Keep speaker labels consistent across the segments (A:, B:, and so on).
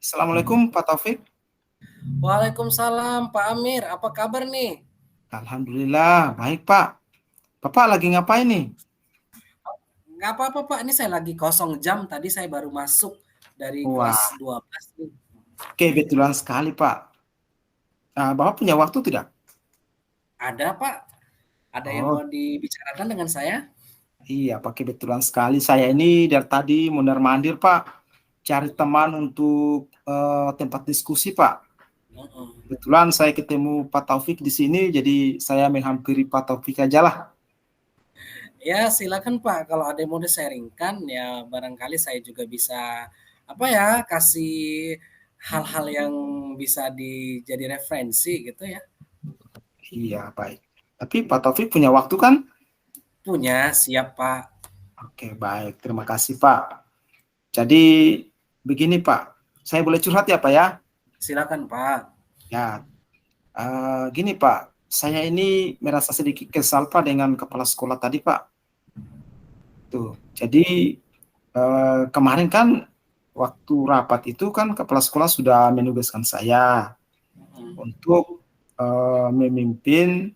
A: Assalamualaikum Pak Taufik.
B: Waalaikumsalam Pak Amir, apa kabar nih?
A: Alhamdulillah, baik Pak. Bapak lagi ngapain nih?
B: Nggak apa-apa Pak, ini saya lagi kosong jam, tadi saya baru masuk dari kelas
A: Wah,
B: 12 nih.
A: kebetulan sekali Pak. Bapak punya waktu tidak?
B: Ada Pak, ada yang
A: Oh,
B: mau dibicarakan dengan saya?
A: iya Pak, kebetulan sekali. Saya ini dari tadi mondar-mandir Pak. Cari teman untuk tempat diskusi Pak.
B: Mm-mm.
A: Kebetulan saya ketemu Pak Taufik di sini, jadi saya menghampiri Pak Taufik aja lah.
B: Ya silakan Pak, kalau ada yang mau di-sharingkan ya barangkali saya juga bisa apa ya kasih hal-hal yang bisa jadi referensi gitu ya.
A: Iya, baik. Tapi Pak Taufik punya waktu kan?
B: Punya, siap Pak.
A: Oke, baik. Terima kasih Pak. Jadi begini Pak, saya boleh curhat ya Pak ya?
B: Silakan Pak.
A: Ya, gini Pak, saya ini merasa sedikit kesal Pak dengan kepala sekolah tadi Pak. Tuh, jadi kemarin kan waktu rapat itu kan kepala sekolah sudah menugaskan saya
B: Mm-mm.
A: untuk memimpin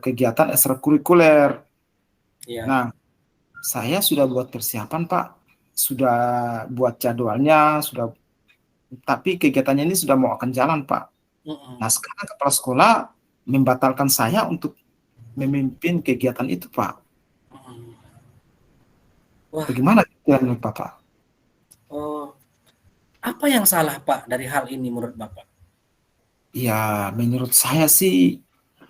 A: kegiatan ekstrakurikuler.
B: Iya.
A: Nah, saya sudah buat persiapan Pak, sudah buat jadwalnya, sudah, tapi kegiatannya ini sudah mau akan jalan Pak.
B: Mm-mm.
A: Nah, sekarang kepala sekolah membatalkan saya untuk memimpin kegiatan itu, Pak.
B: Mm-mm. Wah,
A: Bagaimana pikiran Bapak?
B: oh, apa yang salah Pak dari hal ini menurut Bapak?
A: Ya, menurut saya sih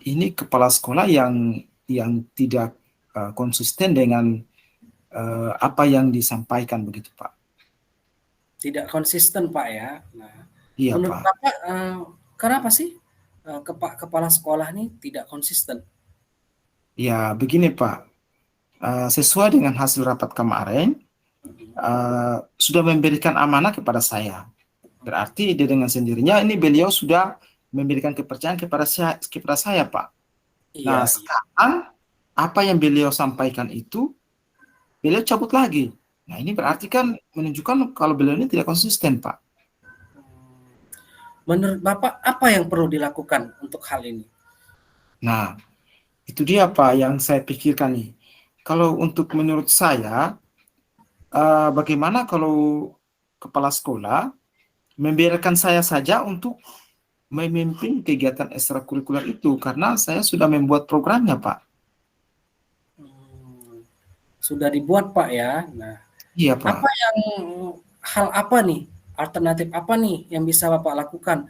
A: ini kepala sekolah yang tidak konsisten dengan apa yang disampaikan begitu, Pak.
B: Tidak konsisten Pak ya. Nah,
A: Iya,
B: menurut
A: Pak.
B: Bapak kenapa sih kepala sekolah ini tidak konsisten?
A: Ya, begini, Pak. Sesuai dengan hasil rapat kemarin, sudah memberikan amanah kepada saya. Berarti dia dengan sendirinya ini beliau sudah memberikan kepercayaan kepada saya, Pak. Nah,
B: Iya, iya.
A: sekarang apa yang beliau sampaikan itu beliau cabut lagi. Nah, ini berarti kan menunjukkan kalau beliau ini tidak konsisten, Pak.
B: Menurut Bapak apa yang perlu dilakukan untuk hal ini?
A: Nah, itu dia Pak yang saya pikirkan nih. Kalau untuk menurut saya, bagaimana kalau kepala sekolah membiarkan saya saja untuk memimpin kegiatan ekstrakurikuler itu karena saya sudah membuat programnya, Pak.
B: Hmm, sudah dibuat Pak ya. Nah,
A: Iya,
B: apa
A: Pak.
B: yang hal apa nih? Alternatif apa nih yang bisa Bapak lakukan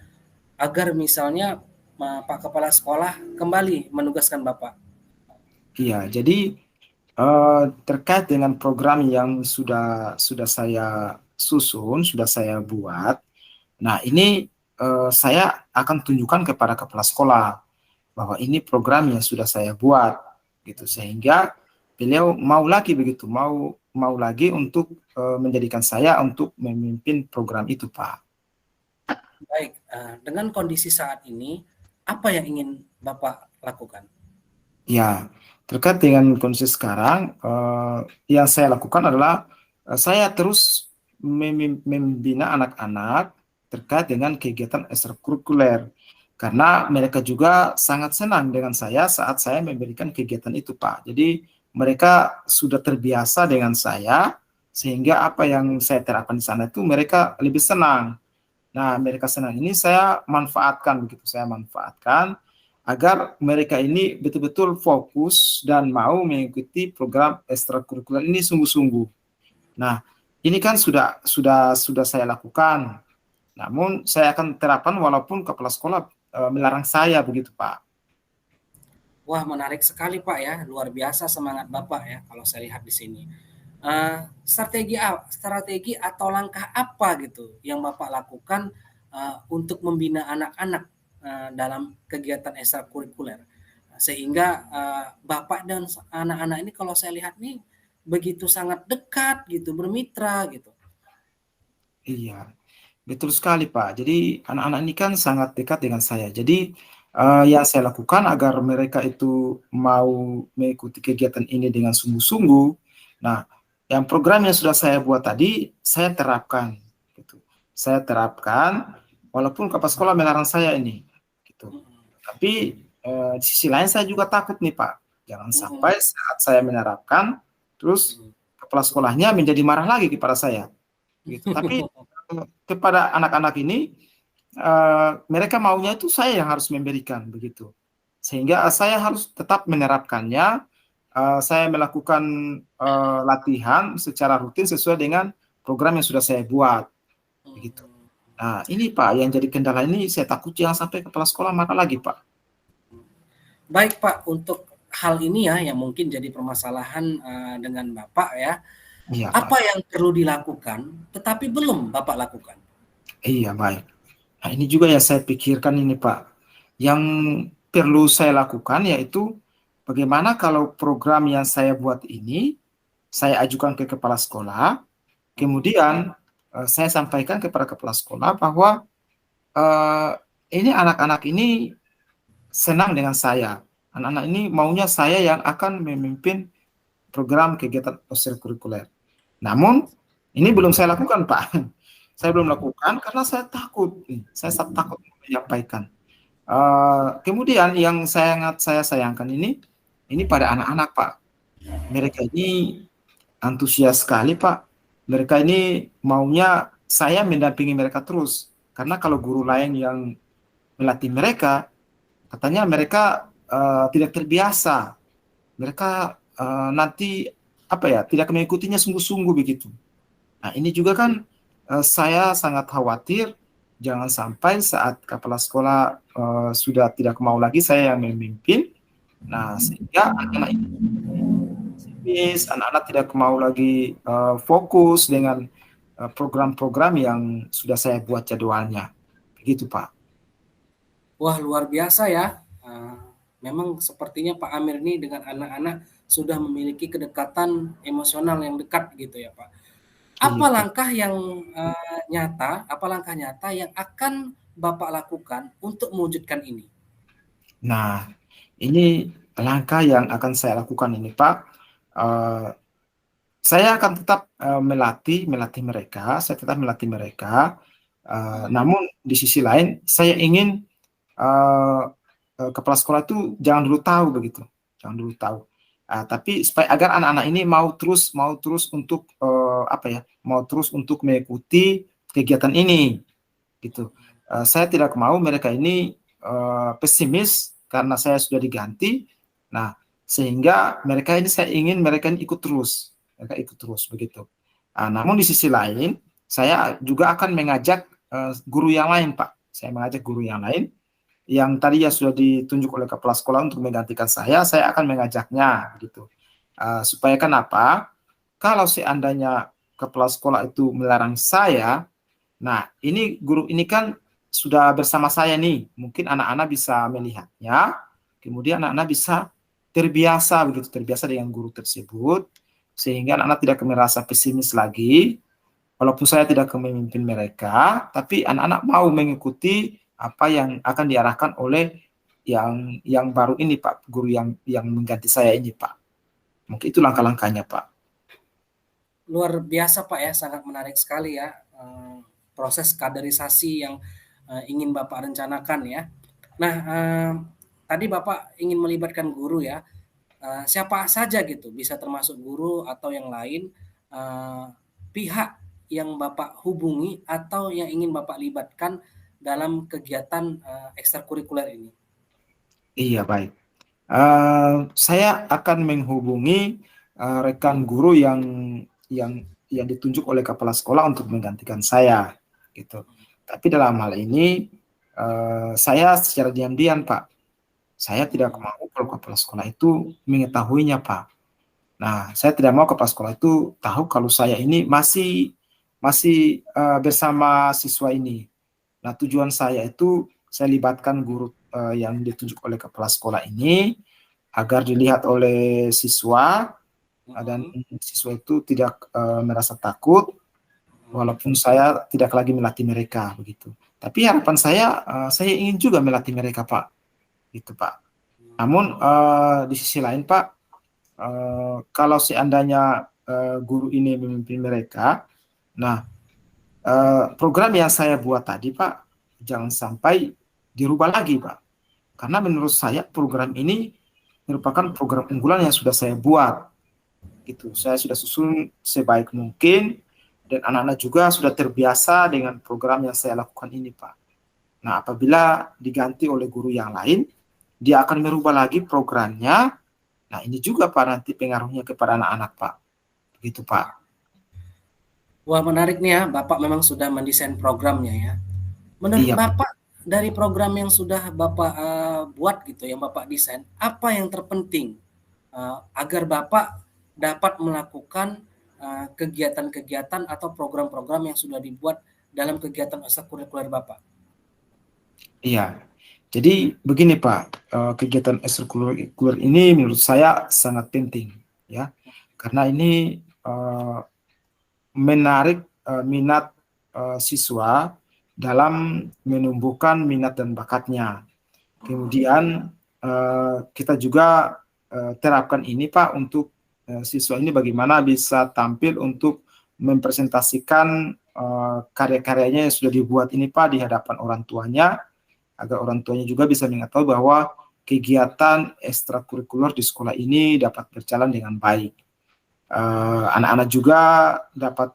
B: agar misalnya Pak Kepala Sekolah kembali menugaskan Bapak?
A: Iya, jadi terkait dengan program yang sudah saya susun, sudah saya buat. Nah, ini saya akan tunjukkan kepada kepala sekolah bahwa ini program yang sudah saya buat, gitu. Sehingga beliau mau lagi begitu, mau lagi untuk menjadikan saya untuk memimpin program itu, Pak.
B: Baik, dengan kondisi saat ini, apa yang ingin Bapak lakukan?
A: Ya, terkait dengan kondisi sekarang, yang saya lakukan adalah saya terus membina anak-anak terkait dengan kegiatan ekstrakurikuler. Karena mereka juga sangat senang dengan saya saat saya memberikan kegiatan itu, Pak. Jadi mereka sudah terbiasa dengan saya, sehingga apa yang saya terapkan di sana itu mereka lebih senang. Nah, mereka senang ini saya manfaatkan begitu, saya manfaatkan agar mereka ini betul-betul fokus dan mau mengikuti program ekstrakurikuler ini sungguh-sungguh. Nah, ini kan sudah saya lakukan. Namun saya akan terapkan walaupun kepala sekolah melarang saya begitu, Pak.
B: Wah, menarik sekali Pak ya, luar biasa semangat Bapak ya kalau saya lihat di sini. Strategi atau langkah apa gitu yang Bapak lakukan untuk membina anak-anak dalam kegiatan ekstrakurikuler sehingga Bapak dan anak-anak ini kalau saya lihat nih begitu sangat dekat gitu, bermitra gitu.
A: Iya, betul sekali, Pak. Jadi anak-anak ini kan sangat dekat dengan saya. Jadi yang saya lakukan agar mereka itu mau mengikuti kegiatan ini dengan sungguh-sungguh. Nah, yang program yang sudah saya buat tadi saya terapkan. Gitu. saya terapkan, walaupun kepala sekolah melarang saya ini, gitu. Tapi di sisi lain saya juga takut nih Pak, jangan sampai saat saya menerapkan, terus kepala sekolahnya menjadi marah lagi kepada saya, gitu. Tapi kepada anak-anak ini, mereka maunya itu saya yang harus memberikan begitu, sehingga saya harus tetap menerapkannya. Saya melakukan latihan secara rutin sesuai dengan program yang sudah saya buat begitu. Nah ini Pak yang jadi kendala ini, saya takut jangan sampai kepala sekolah marah lagi Pak.
B: Baik Pak, untuk hal ini ya yang mungkin jadi permasalahan dengan Bapak ya,
A: Iya Pak.
B: apa yang perlu dilakukan tetapi belum Bapak lakukan?
A: Iya baik. Nah ini juga yang saya pikirkan ini Pak. Yang perlu saya lakukan yaitu bagaimana kalau program yang saya buat ini saya ajukan ke kepala sekolah, kemudian saya sampaikan kepada kepala sekolah bahwa ini anak-anak ini senang dengan saya. Anak-anak ini maunya saya yang akan memimpin program kegiatan ekstrakurikuler. Namun ini belum saya lakukan Pak. Saya belum lakukan karena saya takut. Saya takut menyampaikan. Kemudian yang sangat saya sayangkan ini pada anak-anak Pak. Mereka ini antusias sekali Pak. Mereka ini maunya saya mendampingi mereka terus. Karena kalau guru lain yang melatih mereka, katanya mereka tidak terbiasa. Mereka nanti apa ya, tidak mengikutinya sungguh-sungguh begitu. Nah ini juga kan saya sangat khawatir jangan sampai saat kepala sekolah sudah tidak mau lagi saya yang memimpin. Nah sehingga anak-anak ini anak-anak tidak mau lagi fokus dengan program-program yang sudah saya buat jadwalnya. Begitu Pak.
B: Wah luar biasa ya. Memang sepertinya Pak Amir ini dengan anak-anak sudah memiliki kedekatan emosional yang dekat gitu ya Pak. Apa
A: Iya Pak.
B: langkah yang apa langkah nyata yang akan Bapak lakukan untuk mewujudkan ini?
A: Nah ini langkah yang akan saya lakukan ini Pak. Saya akan tetap melatih mereka, saya tetap melatih mereka. Namun di sisi lain, saya ingin kepala sekolah itu jangan dulu tahu begitu, jangan dulu tahu. Tapi supaya agar anak-anak ini mau terus untuk apa ya, mau terus untuk mengikuti kegiatan ini, gitu. Saya tidak mau mereka ini pesimis karena saya sudah diganti. Nah, sehingga mereka ini saya ingin mereka ini ikut terus, mereka ikut terus begitu. Namun di sisi lain, saya juga akan mengajak guru yang lain, Pak. Saya mengajak guru yang lain yang tadi ya sudah ditunjuk oleh kepala sekolah untuk menggantikan saya akan mengajaknya gitu. Supaya kenapa? Kalau seandainya kepala sekolah itu melarang saya, nah ini guru ini kan sudah bersama saya nih, mungkin anak-anak bisa melihatnya, kemudian anak-anak bisa terbiasa dengan guru tersebut, sehingga anak-anak tidak merasa pesimis lagi, walaupun saya tidak memimpin mereka, tapi anak-anak mau mengikuti apa yang akan diarahkan oleh yang baru ini Pak, guru yang mengganti saya ini Pak. Mungkin itu langkah-langkahnya Pak.
B: Luar biasa Pak ya, sangat menarik sekali ya proses kaderisasi yang ingin Bapak rencanakan ya. Nah, tadi Bapak ingin melibatkan guru ya. Siapa saja gitu, bisa termasuk guru atau yang lain pihak yang Bapak hubungi atau yang ingin Bapak libatkan dalam kegiatan ekstrakurikuler ini?
A: Iya baik. Saya akan menghubungi rekan guru yang ditunjuk oleh kepala sekolah untuk menggantikan saya, gitu. Tapi dalam hal ini saya secara diam-diam Pak, saya tidak mau kalau kepala sekolah itu mengetahuinya Pak. Nah, saya tidak mau kepala sekolah itu tahu kalau saya ini masih bersama siswa ini. Nah, tujuan saya itu saya libatkan guru yang ditunjuk oleh kepala sekolah ini agar dilihat oleh siswa dan siswa itu tidak merasa takut walaupun saya tidak lagi melatih mereka begitu. Tapi harapan saya ingin juga melatih mereka Pak, gitu Pak. Namun di sisi lain Pak, kalau seandainya guru ini memimpin mereka, nah program yang saya buat tadi Pak, jangan sampai dirubah lagi Pak. Karena menurut saya program ini merupakan program unggulan yang sudah saya buat. Gitu. Saya sudah susun sebaik mungkin dan anak-anak juga sudah terbiasa dengan program yang saya lakukan ini Pak. Nah, apabila diganti oleh guru yang lain, dia akan merubah lagi programnya. Nah, ini juga Pak nanti pengaruhnya kepada anak-anak Pak. Begitu Pak.
B: Wah, menarik nih ya, Bapak memang sudah mendesain programnya ya. Menurut
A: Iya Pak.
B: Bapak, dari program yang sudah Bapak buat gitu, yang Bapak desain, apa yang terpenting agar Bapak dapat melakukan kegiatan-kegiatan atau program-program yang sudah dibuat dalam kegiatan ekstrakurikuler Bapak?
A: Iya. Jadi begini Pak, kegiatan ekstrakurikuler ini menurut saya sangat penting ya. Karena ini menarik minat siswa dalam menumbuhkan minat dan bakatnya. Kemudian kita juga terapkan ini Pak untuk siswa ini bagaimana bisa tampil untuk mempresentasikan karya-karyanya yang sudah dibuat ini Pak di hadapan orang tuanya, agar orang tuanya juga bisa mengetahui bahwa kegiatan ekstrakurikuler di sekolah ini dapat berjalan dengan baik. Anak-anak juga dapat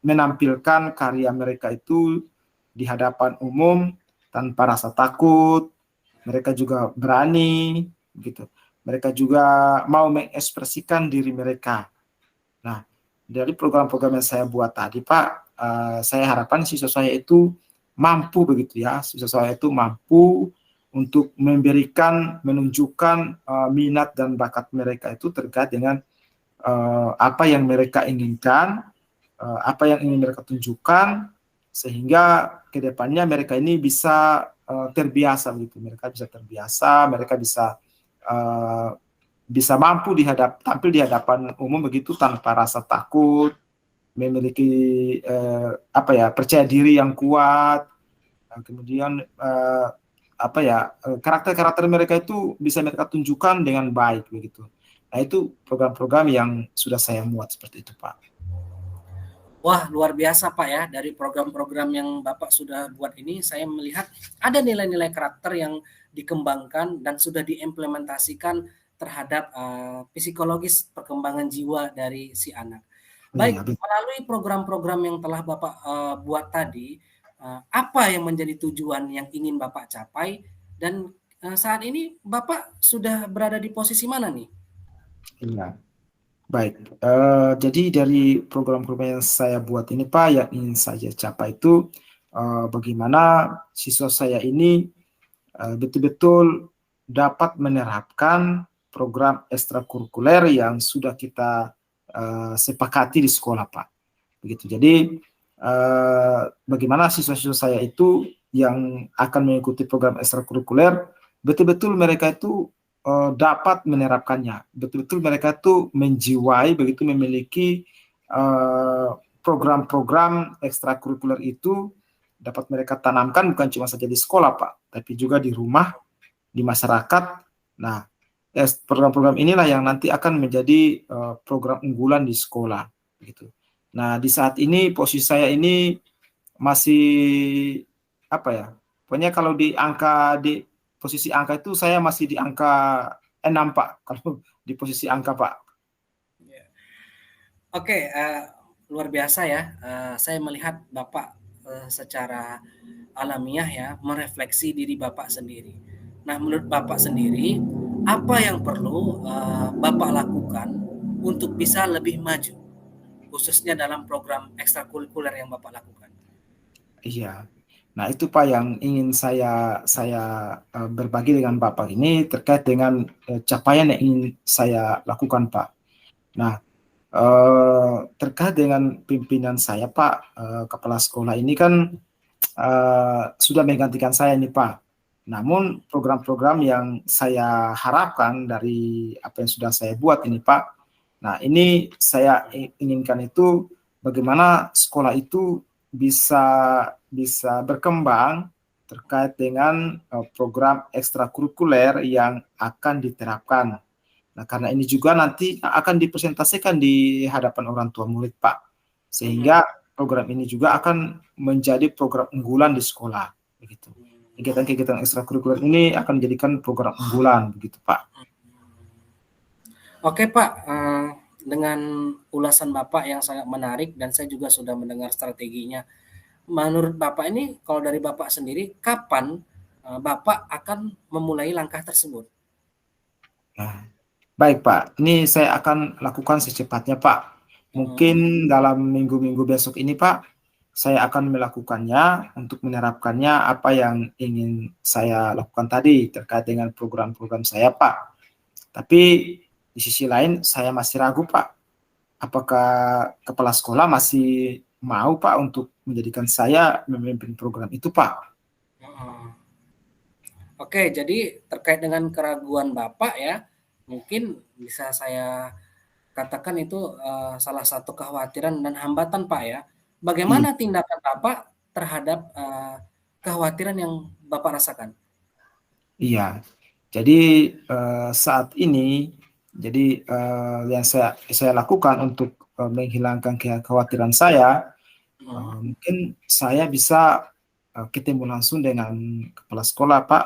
A: menampilkan karya mereka itu di hadapan umum tanpa rasa takut. Mereka juga berani, gitu. Mereka juga mau mengekspresikan diri mereka. Nah, dari program-program yang saya buat tadi, Pak, saya harapkan siswa saya itu mampu begitu ya, siswa saya itu mampu untuk menunjukkan minat dan bakat mereka itu terkait dengan apa yang mereka inginkan, apa yang ingin mereka tunjukkan, sehingga kedepannya mereka ini bisa terbiasa begitu, mereka bisa terbiasa, mereka bisa mampu tampil di hadapan umum begitu tanpa rasa takut, memiliki percaya diri yang kuat, kemudian karakter-karakter mereka itu bisa mereka tunjukkan dengan baik begitu. Nah, itu program-program yang sudah saya muat seperti itu Pak.
B: Wah, luar biasa Pak ya, dari program-program yang Bapak sudah buat ini, saya melihat ada nilai-nilai karakter yang dikembangkan dan sudah diimplementasikan terhadap psikologis perkembangan jiwa dari si anak. Baik,
A: Iya,
B: melalui program-program yang telah Bapak buat tadi, apa yang menjadi tujuan yang ingin Bapak capai dan saat ini Bapak sudah berada di posisi mana nih?
A: iya. Baik, jadi dari program-program yang saya buat ini Pak, yang ingin saya capai itu bagaimana siswa saya ini betul-betul dapat menerapkan program ekstrakurikuler yang sudah kita sepakati di sekolah Pak. Begitu. Jadi bagaimana siswa-siswa saya itu yang akan mengikuti program ekstrakurikuler betul-betul mereka itu dapat menerapkannya, betul-betul mereka tuh menjiwai begitu, memiliki program-program ekstrakurikuler itu dapat mereka tanamkan bukan cuma saja di sekolah Pak, tapi juga di rumah, di masyarakat. Nah, program-program inilah yang nanti akan menjadi program unggulan di sekolah gitu. Nah, di saat ini posisi saya ini masih pokoknya kalau di posisi angka itu saya masih di angka 6 Pak, kalau di posisi angka Pak.
B: Oke, luar biasa ya. Saya melihat Bapak secara alamiah ya merefleksi diri Bapak sendiri. Nah, menurut Bapak sendiri, apa yang perlu Bapak lakukan untuk bisa lebih maju, khususnya dalam program ekstrakurikuler yang Bapak lakukan?
A: Iya. Nah, itu Pak yang ingin saya berbagi dengan Bapak ini terkait dengan capaian yang ingin saya lakukan Pak. Nah, terkait dengan pimpinan saya Pak, kepala sekolah ini kan sudah menggantikan saya nih Pak. Namun program-program yang saya harapkan dari apa yang sudah saya buat ini Pak, nah ini saya inginkan itu bagaimana sekolah itu bisa berkembang terkait dengan program ekstrakurikuler yang akan diterapkan. Nah, karena ini juga nanti akan dipresentasikan di hadapan orang tua murid, Pak. Sehingga program ini juga akan menjadi program unggulan di sekolah, begitu. Kegiatan-kegiatan ekstrakurikuler ini akan menjadikan program unggulan, begitu Pak.
B: Oke Pak, dengan ulasan Bapak yang sangat menarik dan saya juga sudah mendengar strateginya. Menurut Bapak ini, kalau dari Bapak sendiri, kapan Bapak akan memulai langkah tersebut?
A: Nah, baik Pak, ini saya akan lakukan secepatnya Pak.
B: Mhm,
A: Mungkin dalam minggu-minggu besok ini Pak, saya akan melakukannya untuk menerapkannya apa yang ingin saya lakukan tadi terkait dengan program-program saya Pak. Tapi di sisi lain saya masih ragu Pak, apakah kepala sekolah masih mau Pak untuk menjadikan saya memimpin program itu Pak?
B: heeh. Oke, jadi terkait dengan keraguan Bapak ya, mungkin bisa saya katakan itu, salah satu kekhawatiran dan hambatan Pak ya.
A: Iya.
B: Bagaimana tindakan Bapak terhadap, kekhawatiran yang Bapak rasakan?
A: Iya. Jadi, saat ini, jadi, yang saya lakukan untuk, menghilangkan kekhawatiran saya,
B: Mhm,
A: mungkin saya bisa, ketemu langsung dengan kepala sekolah, Pak,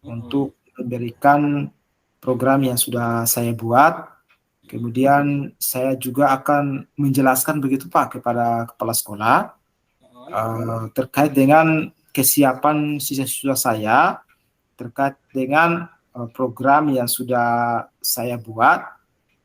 B: mhm,
A: untuk memberikan program yang sudah saya buat,
B: mhm,
A: kemudian saya juga akan menjelaskan begitu, Pak, kepada kepala sekolah,
B: heeh,
A: terkait dengan kesiapan siswa-siswa saya terkait dengan program yang sudah saya buat.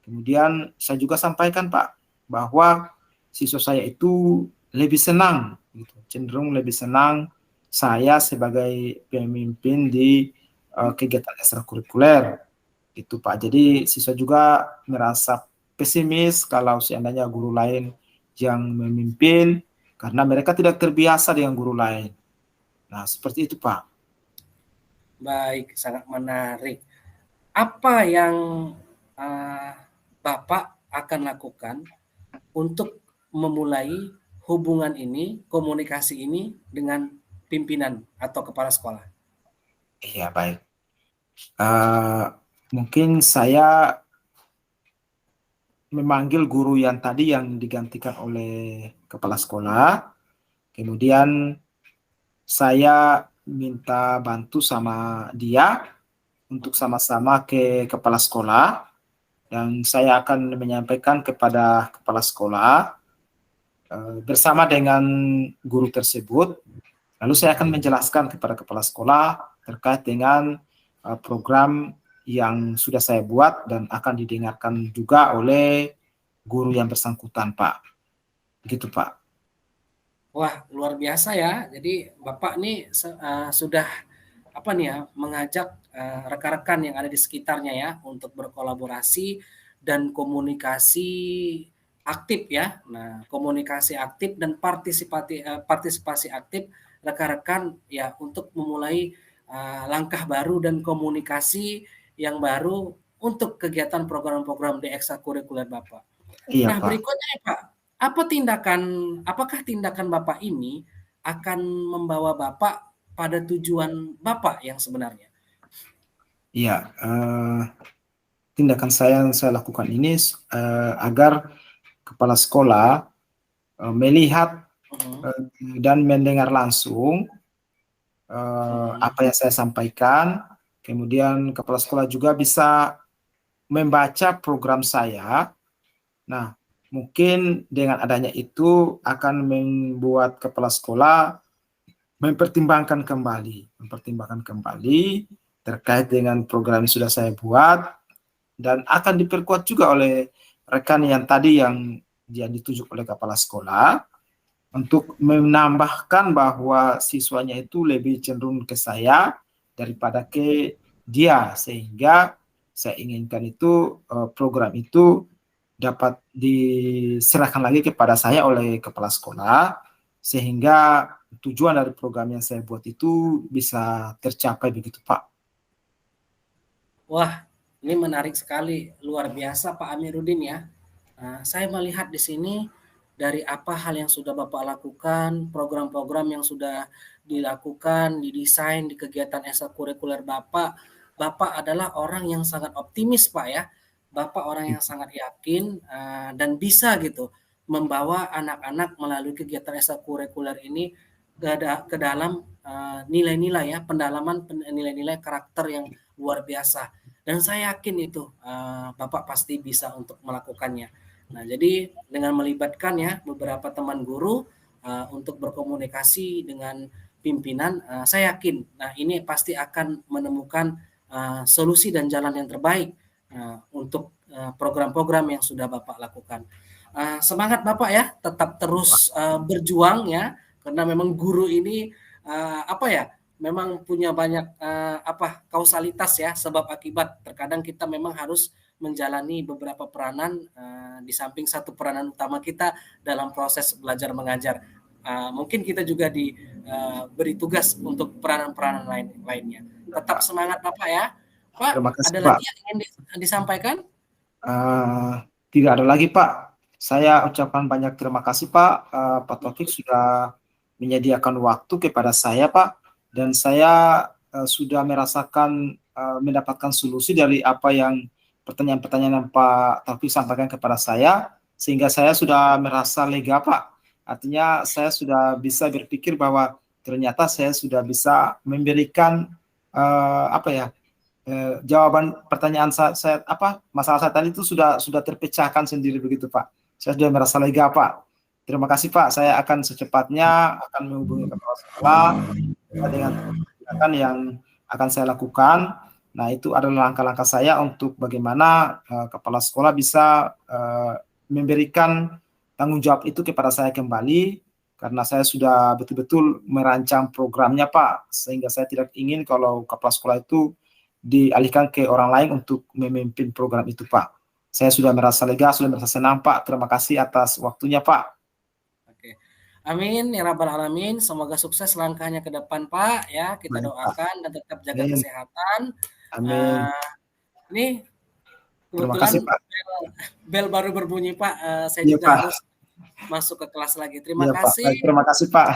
A: Kemudian saya juga sampaikan Pak bahwa siswa saya itu lebih senang, gitu, cenderung lebih senang saya sebagai pemimpin di kegiatan ekstrakurikuler, itu Pak. Jadi siswa juga merasa pesimis kalau seandainya guru lain yang memimpin karena mereka tidak terbiasa dengan guru lain. Nah, seperti itu Pak.
B: baik, sangat menarik. Apa yang, eee, Bapak akan lakukan untuk memulai hubungan ini, komunikasi ini dengan pimpinan atau kepala sekolah?
A: Iya, baik. Eee, Mungkin saya memanggil guru yang tadi yang digantikan oleh kepala sekolah, kemudian saya minta bantu sama dia untuk
B: Mhm,
A: sama-sama ke kepala sekolah dan saya akan menyampaikan kepada kepala sekolah, bersama dengan guru tersebut, lalu saya akan menjelaskan kepada kepala sekolah terkait dengan, program yang sudah saya buat dan akan didengarkan juga oleh guru yang bersangkutan, Pak. Begitu, Pak.
B: wah, luar biasa ya. Jadi Bapak nih sudah apa nih ya, mengajak, rekan-rekan yang ada di sekitarnya ya untuk berkolaborasi dan komunikasi aktif ya. Nah, komunikasi aktif dan partisipasi aktif rekan-rekan ya untuk memulai, langkah baru dan komunikasi yang baru untuk kegiatan program-program di ekstrakurikuler Bapak.
A: Iya,
B: Nah,
A: Pak.
B: berikutnya nih Pak, apakah tindakan Bapak ini akan membawa Bapak pada tujuan Bapak yang sebenarnya?
A: Iya, tindakan saya yang saya lakukan ini, agar kepala sekolah, melihat,
B: Mhm,
A: dan mendengar langsung,
B: mhm,
A: apa yang saya sampaikan, kemudian kepala sekolah juga bisa membaca program saya. Nah, mungkin dengan adanya itu akan membuat kepala sekolah mempertimbangkan kembali terkait dengan program yang sudah saya buat dan akan diperkuat juga oleh rekan yang tadi yang dia ditunjuk oleh kepala sekolah untuk menambahkan bahwa siswanya itu lebih cenderung ke saya daripada ke dia, sehingga saya inginkan itu program itu dapat diserahkan lagi kepada saya oleh kepala sekolah, sehingga tujuan dari program yang saya buat itu bisa tercapai begitu Pak.
B: wah, ini menarik sekali, luar biasa Pak Amiruddin ya. Saya melihat di sini dari apa hal yang sudah Bapak lakukan, program-program yang sudah dilakukan, didesain di kegiatan ekstrakurikuler Bapak, Bapak adalah orang yang sangat optimis Pak ya. Bapak orang yang sangat yakin, dan bisa gitu membawa anak-anak melalui kegiatan ekstrakurikuler ini ke dalam nilai-nilai ya, pendalaman nilai-nilai karakter yang luar biasa. Dan saya yakin itu Bapak pasti bisa untuk melakukannya. Nah, jadi dengan melibatkan ya beberapa teman guru untuk berkomunikasi dengan pimpinan, saya yakin, nah ini pasti akan menemukan solusi dan jalan yang terbaik untuk program-program yang sudah Bapak lakukan. Semangat Bapak ya, tetap terus berjuang ya, karena memang guru ini apa ya, memang punya banyak kausalitas ya, sebab akibat. Terkadang kita memang harus menjalani beberapa peranan di samping satu peranan utama kita dalam proses belajar mengajar. Mungkin kita juga diberi tugas untuk peranan-peranan lainnya. Tetap semangat Bapak ya. Pak,
A: Terima kasih
B: ada
A: Pak.
B: lagi yang ingin disampaikan?
A: Tidak ada lagi Pak. Saya ucapkan banyak terima kasih Pak. Pak Taufik sudah menyediakan waktu kepada saya Pak, dan saya sudah merasakan mendapatkan solusi dari apa yang pertanyaan-pertanyaan yang Pak Taufik sampaikan kepada saya, sehingga saya sudah merasa lega Pak. Artinya saya sudah bisa berpikir bahwa ternyata saya sudah bisa memberikan jawaban pertanyaan saya masalah saya tadi itu sudah terpecahkan sendiri begitu Pak. Saya sudah merasa lega Pak. Terima kasih Pak. Saya akan secepatnya akan menghubungi kepala sekolah dengan kebijakan yang akan saya lakukan. Nah, itu adalah langkah-langkah saya untuk bagaimana kepala sekolah bisa memberikan tanggung jawab itu kepada saya kembali, karena saya sudah betul-betul merancang programnya Pak, sehingga saya tidak ingin kalau kepala sekolah itu dialihkan ke orang lain untuk memimpin program itu Pak. Saya sudah merasa lega, sudah merasa senang Pak. Terima kasih atas waktunya Pak.
B: Oke. Amin ya rabbal alamin. Semoga sukses langkahnya ke depan Pak ya. Kita
A: Baik, Pak.
B: doakan dan tetap jaga
A: Amin.
B: kesehatan.
A: Amin.
B: Ini
A: Terima
B: kebetulan
A: kasih Pak.
B: bel baru berbunyi Pak. Saya
A: Iya
B: juga
A: Pak.
B: harus masuk ke kelas lagi. Terima
A: Iya Pak.
B: kasih.
A: Baik, terima kasih Pak.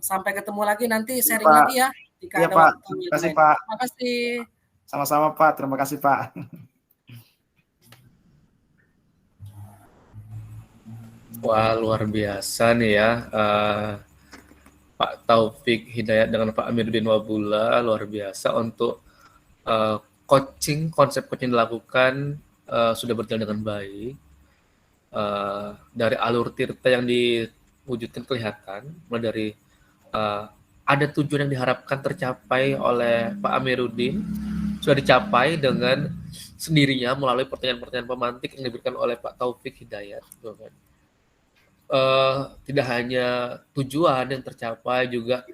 B: Sampai ketemu lagi nanti
A: Iya,
B: sharing
A: Pak.
B: lagi ya jika
A: Iya
B: ada
A: Pak.
B: waktu
A: Terima
B: yang
A: kasih
B: lain.
A: Pak.
B: Terima kasih.
A: Sama-sama Pak. Terima kasih Pak.
C: Wah, luar biasa nih ya. Pak Taufik Hidayat dengan Pak Amiruddin Wabula, luar biasa untuk konsep coaching dilakukan sudah berjalan dengan baik. Dari alur tirta yang diwujudkan kelihatan, mulai dari ada tujuan yang diharapkan tercapai oleh Pak Amiruddin, sudah dicapai dengan sendirinya melalui pertanyaan-pertanyaan pemantik yang diberikan oleh Pak Taufik Hidayat. Tidak hanya tujuan yang tercapai, juga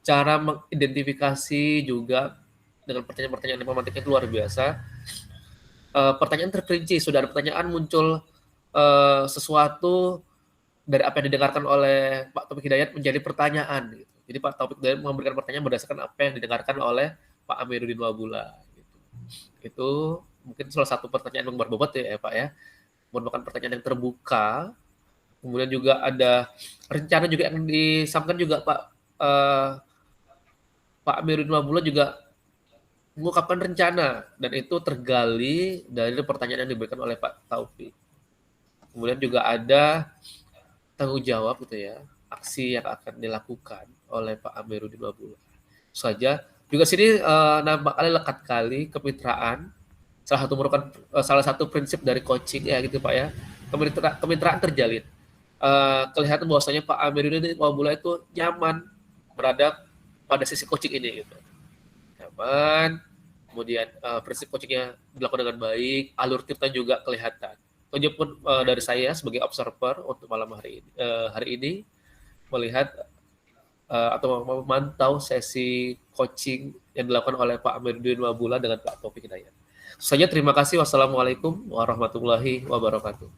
C: cara mengidentifikasi juga dengan pertanyaan-pertanyaan yang pemantiknya itu luar biasa. Pertanyaan terperinci, sudah ada pertanyaan muncul sesuatu dari apa yang didengarkan oleh Pak Taufik Hidayat menjadi pertanyaan. Gitu. Jadi Pak Taufik Hidayat memberikan pertanyaan berdasarkan apa yang didengarkan oleh Pak Amiruddin Wabula. Gitu. Itu mungkin salah satu pertanyaan yang berbobot ya Pak ya. Merupakan pertanyaan yang terbuka. Kemudian juga ada rencana juga yang disampaikan juga Pak Amiruddin Wabula juga mengungkapkan rencana, dan itu tergali dari pertanyaan yang diberikan oleh Pak Taufik. Kemudian juga ada tanggung jawab gitu ya, aksi yang akan dilakukan oleh Pak Amiruddin Wabula. Saja juga sini nampak kali lekat kali kemitraan, salah satu prinsip dari coaching ya gitu Pak ya. Kemitraan terjalin. Kelihatan bahwasanya Pak Amiruddin Wabula itu nyaman berada pada sisi coaching ini gitu. Nyaman, kemudian prinsip coachingnya dilakukan dengan baik, alur tirta juga kelihatan. Itu pun dari saya sebagai observer untuk malam hari ini melihat atau memantau sesi coaching yang dilakukan oleh Pak Amiruddin Wabula dengan Pak Taufik Hidayat. Saja terima kasih. Wassalamualaikum warahmatullahi wabarakatuh.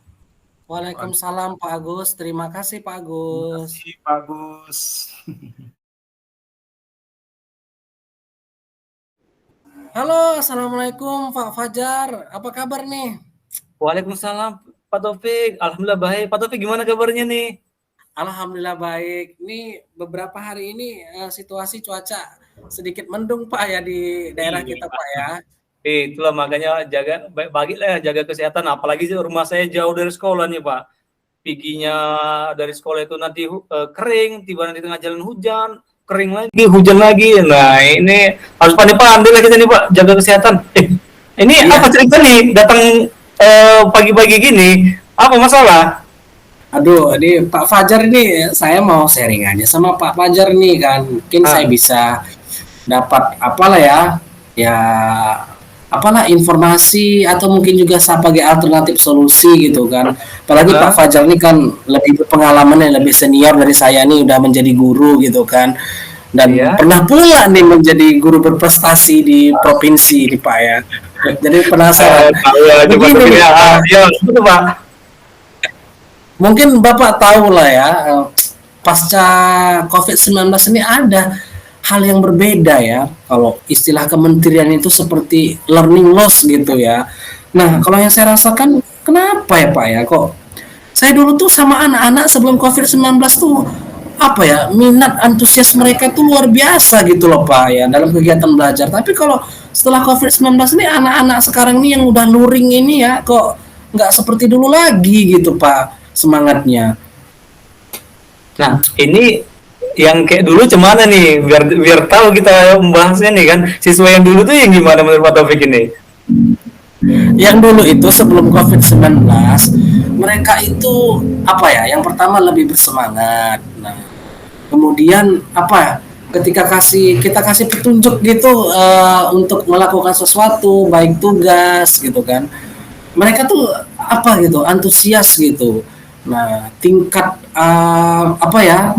B: Waalaikumsalam Pak Agus. Terima kasih Pak Agus.
A: Terima kasih Pak Agus.
B: Halo, assalamualaikum Pak Fajar. Apa kabar nih?
D: Waalaikumsalam Pak Taufik. Alhamdulillah baik. Pak Taufik gimana kabarnya nih?
B: Alhamdulillah baik. Ini beberapa hari ini situasi cuaca sedikit mendung Pak ya di daerah kita Pak ya.
D: Itulah makanya jaga bagilah ya, jaga kesehatan. Apalagi rumah saya jauh dari sekolah nih Pak. piginya dari sekolah itu nanti kering, tiba nanti tengah jalan hujan, kering lagi, hujan lagi. Nah, ini harus pandai-pandai lah kita nih Pak, jaga kesehatan. Ini
B: Iya.
D: apa cerita nih datang pagi-pagi gini? Apa masalah?
B: Aduh, ini Pak Fajar ini saya mau sharing aja sama Pak Fajar nih kan. Mungkin saya bisa dapat apalah ya apalah informasi atau mungkin juga sebagai alternatif solusi gitu kan. Apalagi Pak Fajar ini kan lebih berpengalaman dan lebih senior dari saya nih, udah menjadi guru gitu kan. Dan pernah pula nih menjadi guru berprestasi di provinsi nih Pak ya. Jadi penasaran. Begini nih,
D: Betul Pak.
B: Mungkin Bapak tahu lah ya, pasca COVID-19 ini ada hal yang berbeda ya. Kalau istilah kementerian itu seperti learning loss gitu ya. Nah, kalau yang saya rasakan, kenapa ya Pak ya? Kok saya dulu tuh sama anak-anak sebelum COVID-19 tuh apa ya, minat antusias mereka tuh luar biasa gitu loh Pak ya dalam kegiatan belajar. Tapi kalau setelah COVID-19 ini anak-anak sekarang ini yang udah luring ini ya kok nggak seperti dulu lagi gitu Pak semangatnya.
D: Nah, ini yang kayak dulu cemana nih? Biar tahu kita membahasnya nih kan. Siswa yang dulu tuh yang gimana menurut Pak Taufik ini?
B: Yang dulu itu sebelum COVID-19 mereka itu apa ya? Yang pertama lebih bersemangat. Nah, kemudian apa? Ketika kita kasih petunjuk gitu untuk melakukan sesuatu, baik tugas gitu kan. Mereka tuh apa gitu, antusias gitu. Nah, tingkat apa ya,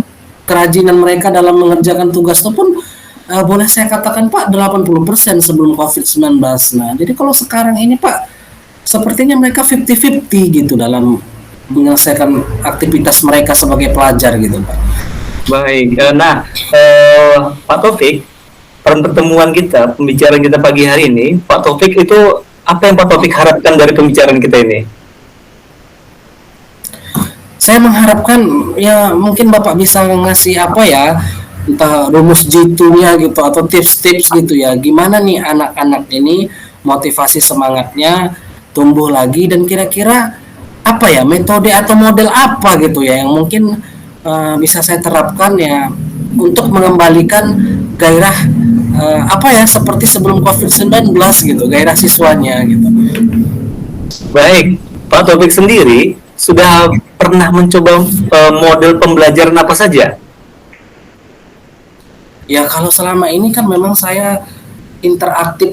B: kerajinan mereka dalam mengerjakan tugas itu pun boleh saya katakan Pak 80% sebelum COVID-19. Nah, jadi kalau sekarang ini Pak sepertinya mereka 50-50 gitu dalam menyelesaikan aktivitas mereka sebagai pelajar gitu Pak.
D: Baik, Pak Taufik, pertemuan kita, pembicaraan kita pagi hari ini, Pak Taufik itu apa yang Pak Taufik harapkan dari pembicaraan kita ini?
B: Saya mengharapkan ya mungkin Bapak bisa ngasih apa ya, entah rumus jitu-nya gitu atau tips-tips gitu ya. Gimana nih anak-anak ini motivasi semangatnya tumbuh lagi dan kira-kira apa ya metode atau model apa gitu ya yang mungkin bisa saya terapkan ya untuk mengembalikan gairah apa ya seperti sebelum COVID-19 gitu, gairah siswanya gitu.
D: Baik, Pak Taufik sendiri sudah pernah mencoba model pembelajaran apa saja?
B: Ya kalau selama ini kan memang saya interaktif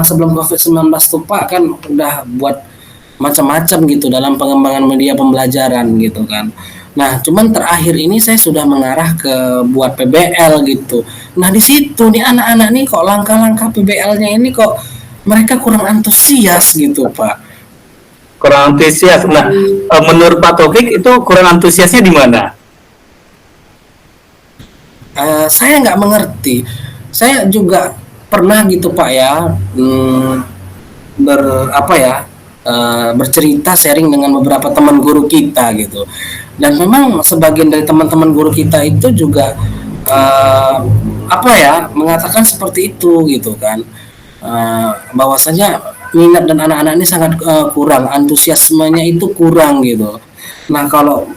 B: sebelum COVID-19 tuh Pak kan udah buat macam-macam gitu dalam pengembangan media pembelajaran gitu kan. Nah, cuman terakhir ini saya sudah mengarah ke buat PBL gitu. Nah, di situ nih anak-anak nih kok langkah-langkah PBL-nya ini kok mereka kurang antusias gitu, Pak.
D: Kurang antusias. Nah, menurut Pak Taufik itu kurang antusiasnya di mana?
B: Saya nggak mengerti. Saya juga pernah gitu Pak ya, bercerita sharing dengan beberapa teman guru kita gitu. Dan memang sebagian dari teman-teman guru kita itu juga mengatakan seperti itu gitu kan, bahwasanya minat dan anak-anak ini sangat kurang, antusiasmenya itu kurang gitu. Nah kalau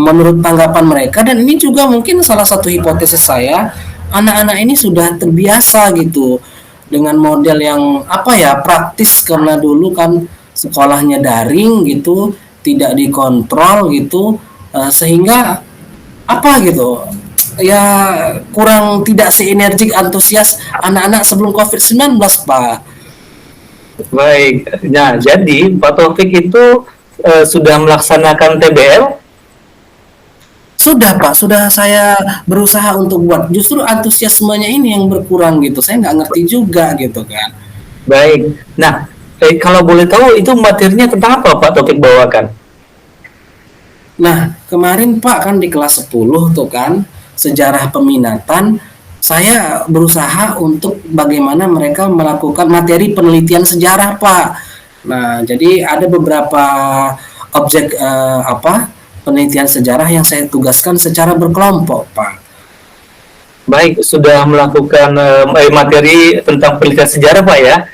B: menurut tanggapan mereka dan ini juga mungkin salah satu hipotesis saya, anak-anak ini sudah terbiasa gitu dengan model yang praktis karena dulu kan sekolahnya daring gitu, tidak dikontrol gitu. Sehingga ya kurang tidak seenergik antusias anak-anak sebelum COVID-19 Pak.
D: Baik, nah jadi Pak Taufik itu sudah melaksanakan TBL?
B: Sudah Pak, sudah saya berusaha untuk buat, justru antusiasmenya ini yang berkurang gitu, saya nggak ngerti juga gitu kan.
D: Baik, nah kalau boleh tahu itu materinya tentang apa Pak Taufik bawakan?
B: Nah, kemarin Pak kan di kelas 10 tuh kan, sejarah peminatan, saya berusaha untuk bagaimana mereka melakukan materi penelitian sejarah Pak. Nah, jadi ada beberapa objek penelitian sejarah yang saya tugaskan secara berkelompok Pak.
D: Baik, sudah melakukan materi tentang penelitian sejarah Pak ya?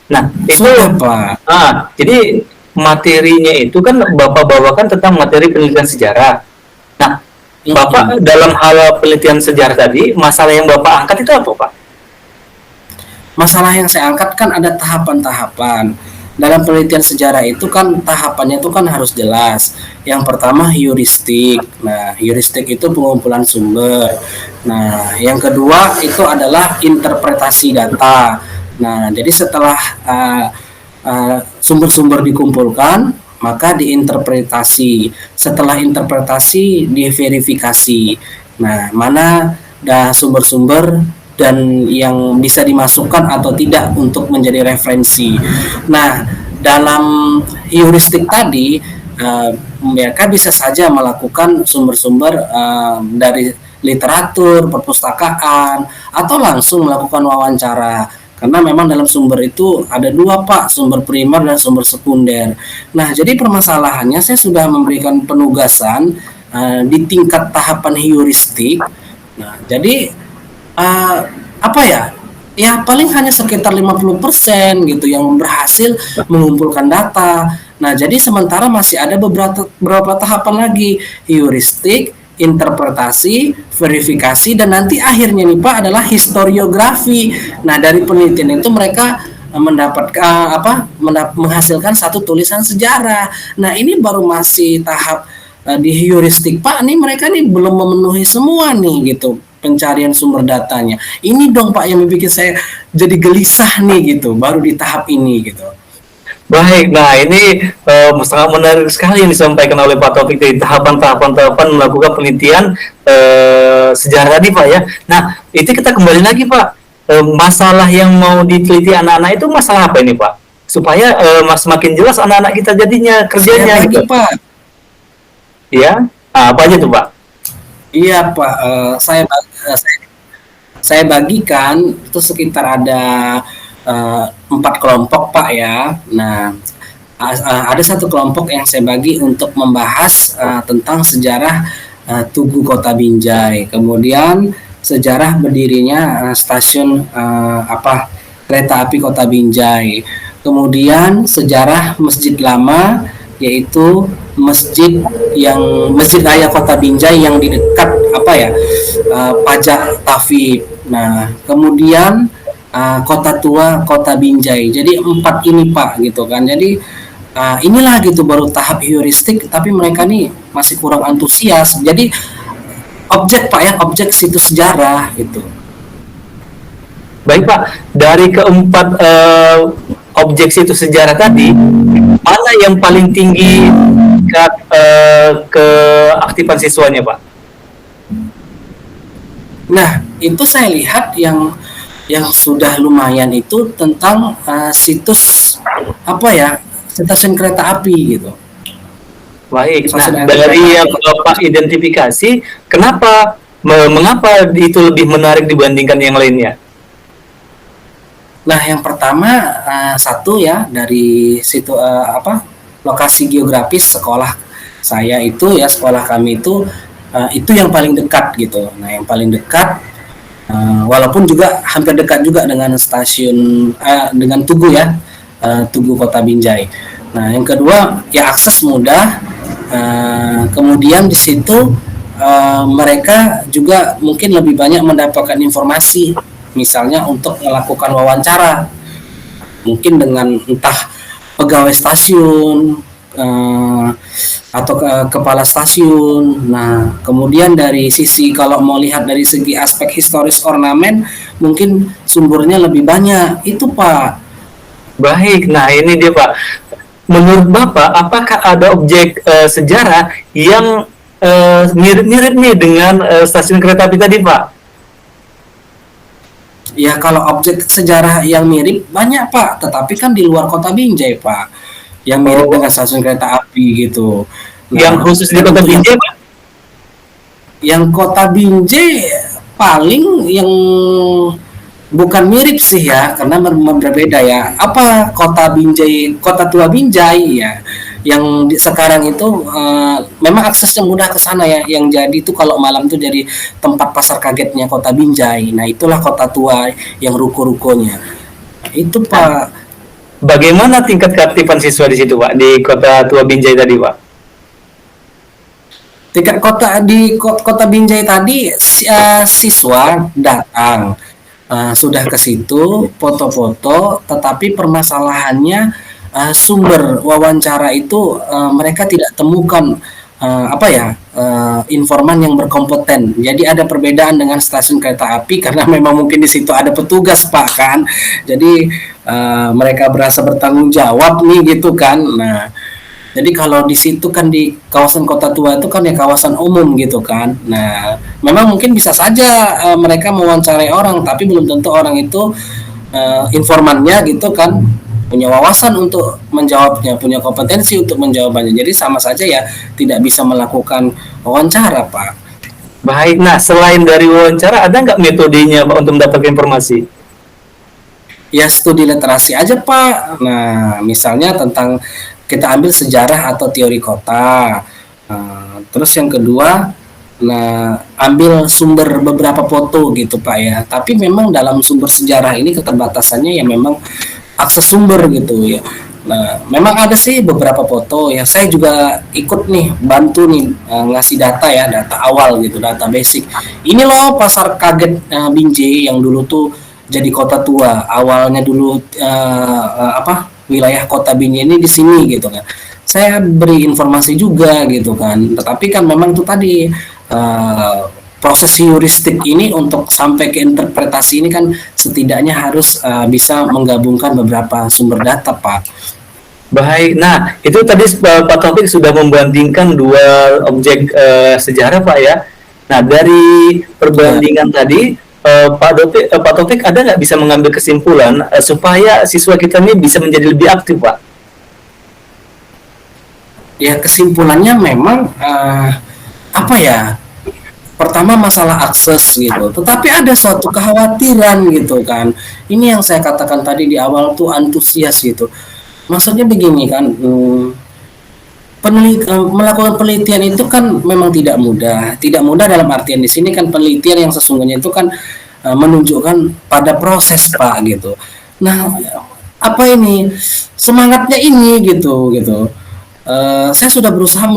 D: Nah, itu
B: sudah Pak.
D: Jadi materinya itu kan Bapak bawakan tentang materi penelitian sejarah. Nah, Bapak dalam hal penelitian sejarah tadi, masalah yang Bapak angkat itu apa, Pak?
B: Masalah yang saya angkat kan ada tahapan-tahapan. Dalam penelitian sejarah itu kan tahapannya itu kan harus jelas. Yang pertama heuristik. Nah, heuristik itu pengumpulan sumber. Nah, yang kedua itu adalah interpretasi data. Nah, jadi setelah sumber-sumber dikumpulkan, maka diinterpretasi. Setelah interpretasi, diverifikasi. Nah, mana sumber-sumber dan yang bisa dimasukkan atau tidak untuk menjadi referensi. Nah, dalam heuristik tadi, mereka bisa saja melakukan sumber-sumber dari literatur, perpustakaan, atau langsung melakukan wawancara. Karena memang dalam sumber itu ada dua, Pak, sumber primer dan sumber sekunder. Nah, jadi permasalahannya saya sudah memberikan penugasan di tingkat tahapan heuristik. Nah, jadi apa ya? Ya paling hanya sekitar 50% gitu yang berhasil mengumpulkan data. Nah, jadi sementara masih ada beberapa tahapan lagi, heuristik, interpretasi, verifikasi, dan nanti akhirnya nih Pak adalah historiografi. Nah, dari penelitian itu mereka mendapatkan menghasilkan satu tulisan sejarah. Nah, ini baru masih tahap di heuristik, Pak. Nih mereka nih belum memenuhi semua nih gitu pencarian sumber datanya. Ini dong Pak yang bikin saya jadi gelisah nih gitu, baru di tahap ini gitu.
D: Baik, nah ini sangat menarik sekali yang disampaikan oleh Pak Taufik dari tahapan melakukan penelitian sejarah tadi Pak ya. Nah, itu kita kembali lagi Pak, masalah yang mau diteliti anak-anak itu masalah apa ini Pak? Supaya semakin jelas anak-anak kita jadinya kerjanya
B: gitu. Pak.
D: Ya, apa aja tuh Pak?
B: Iya Pak, saya bagikan itu sekitar ada 4 kelompok Pak ya. Nah, ada satu kelompok yang saya bagi untuk membahas tentang sejarah Tugu Kota Binjai. Kemudian sejarah berdirinya stasiun kereta api Kota Binjai. Kemudian sejarah Masjid Lama, yaitu Masjid Raya Kota Binjai yang di dekat Pajak Tafib. Nah, kemudian Kota Tua Kota Binjai. Jadi 4 ini Pak gitu kan. Jadi inilah gitu baru tahap heuristik, tapi mereka nih masih kurang antusias. Jadi objek Pak ya, objek situs sejarah gitu.
D: Baik Pak, dari keempat objek situs sejarah tadi, mana yang paling tinggi keaktifan siswanya Pak? Nah,
B: itu saya lihat yang sudah lumayan itu tentang situs stasiun kereta api gitu.
D: Baik, nah dari yang Bapak identifikasi, mengapa itu lebih menarik dibandingkan yang lainnya?
B: Nah, yang pertama satu ya dari situ lokasi geografis sekolah saya itu ya, sekolah kami itu yang paling dekat gitu. Nah, yang paling dekat walaupun juga hampir dekat juga dengan stasiun dengan Tugu ya, Tugu Kota Binjai. Nah, yang kedua ya akses mudah. Kemudian di situ mereka juga mungkin lebih banyak mendapatkan informasi, misalnya untuk melakukan wawancara, mungkin dengan entah pegawai stasiun atau kepala stasiun. Nah, kemudian dari sisi kalau mau lihat dari segi aspek historis ornamen, mungkin sumbernya lebih banyak. Itu Pak.
D: Baik, nah ini dia Pak. Menurut Bapak, apakah ada objek sejarah yang mirip-mirip nih dengan stasiun kereta api tadi Pak?
B: Ya, kalau objek sejarah yang mirip banyak Pak, tetapi kan di luar Kota Binjai Pak, yang mirip dengan stasiun kereta api gitu.
D: Nah, yang khusus di Kota Binjai Pak?
B: Yang Kota Binjai paling yang bukan mirip sih ya, karena berbeda ya. Apa Kota Binjai, Kota Tua Binjai ya, yang sekarang itu memang aksesnya mudah ke sana ya. Yang jadi itu kalau malam itu jadi tempat pasar kagetnya Kota Binjai. Nah, itulah Kota Tua yang ruko-rukonya. Itu Pak.
D: bagaimana tingkat keaktifan siswa di situ Pak, di Kota Tua Binjai tadi Pak?
B: Tingkat kota Binjai tadi siswa datang sudah ke situ foto-foto, tetapi permasalahannya sumber wawancara itu mereka tidak temukan informan yang berkompeten. Jadi ada perbedaan dengan stasiun kereta api karena memang mungkin di situ ada petugas Pak kan. Jadi mereka berasa bertanggung jawab nih gitu kan. Nah, jadi kalau di situ kan di kawasan Kota Tua itu kan ya kawasan umum gitu kan. Nah, memang mungkin bisa saja mereka mewawancarai orang, tapi belum tentu orang itu informannya gitu kan punya wawasan untuk menjawabnya, punya kompetensi untuk menjawabnya. Jadi sama saja ya tidak bisa melakukan wawancara, Pak.
D: Baik, nah selain dari wawancara, ada nggak metodenya Pak untuk mendapatkan informasi?
B: Ya studi literasi aja, Pak. Nah, misalnya tentang kita ambil sejarah atau teori kota. Terus yang kedua, nah ambil sumber beberapa foto gitu Pak ya. Tapi memang dalam sumber sejarah ini keterbatasannya ya memang akses sumber gitu ya. Nah, memang ada sih beberapa foto ya. Saya juga ikut nih bantu nih ngasih data ya, data awal gitu, data basic. Ini loh pasar kaget Binjai yang dulu tuh jadi kota tua. Awalnya dulu wilayah kota Binjai ini di sini gitu kan. Saya beri informasi juga gitu kan. Tetapi kan memang itu tadi proses heuristik ini untuk sampai ke interpretasi ini kan setidaknya harus bisa menggabungkan beberapa sumber data, Pak.
D: Baik, nah itu tadi Pak Taufik sudah membandingkan dua objek sejarah Pak ya. Nah dari perbandingan tadi Pak Taufik ada nggak bisa mengambil kesimpulan supaya siswa kita ini bisa menjadi lebih aktif Pak?
B: Ya kesimpulannya memang pertama masalah akses gitu, tetapi ada suatu kekhawatiran gitu kan. Ini yang saya katakan tadi di awal tuh antusias gitu. Maksudnya begini kan, melakukan penelitian itu kan memang tidak mudah. Tidak mudah dalam artian di sini kan penelitian yang sesungguhnya itu kan menunjukkan pada proses Pak gitu. Nah, apa ini semangatnya ini gitu. Saya sudah berusaha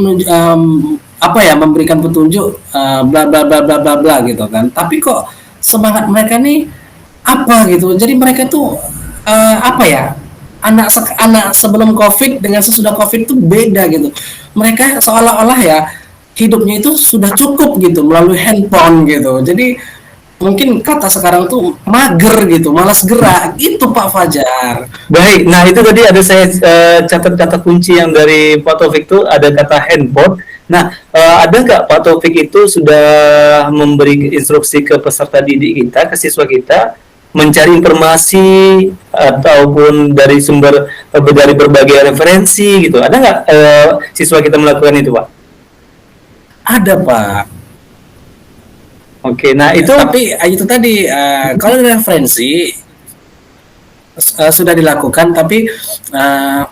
B: memberikan petunjuk bla bla bla bla bla bla gitu kan. Tapi kok semangat mereka nih apa gitu. Jadi mereka tuh anak sebelum Covid dengan sesudah Covid itu beda gitu. Mereka seolah-olah ya hidupnya itu sudah cukup gitu melalui handphone gitu. Jadi mungkin kata sekarang tuh mager gitu, malas gerak. Itu Pak Fajar.
D: Baik, nah itu tadi ada saya catat kata kunci yang dari Pak Taufik itu ada kata handphone. Nah, ada nggak Pak Taufik itu sudah memberi instruksi ke peserta didik kita, ke siswa kita, mencari informasi ataupun dari sumber dari berbagai referensi gitu? Ada nggak siswa kita melakukan itu Pak?
B: Ada Pak.
D: Oke, nah itu
B: tapi itu tadi kalau referensi sudah dilakukan, tapi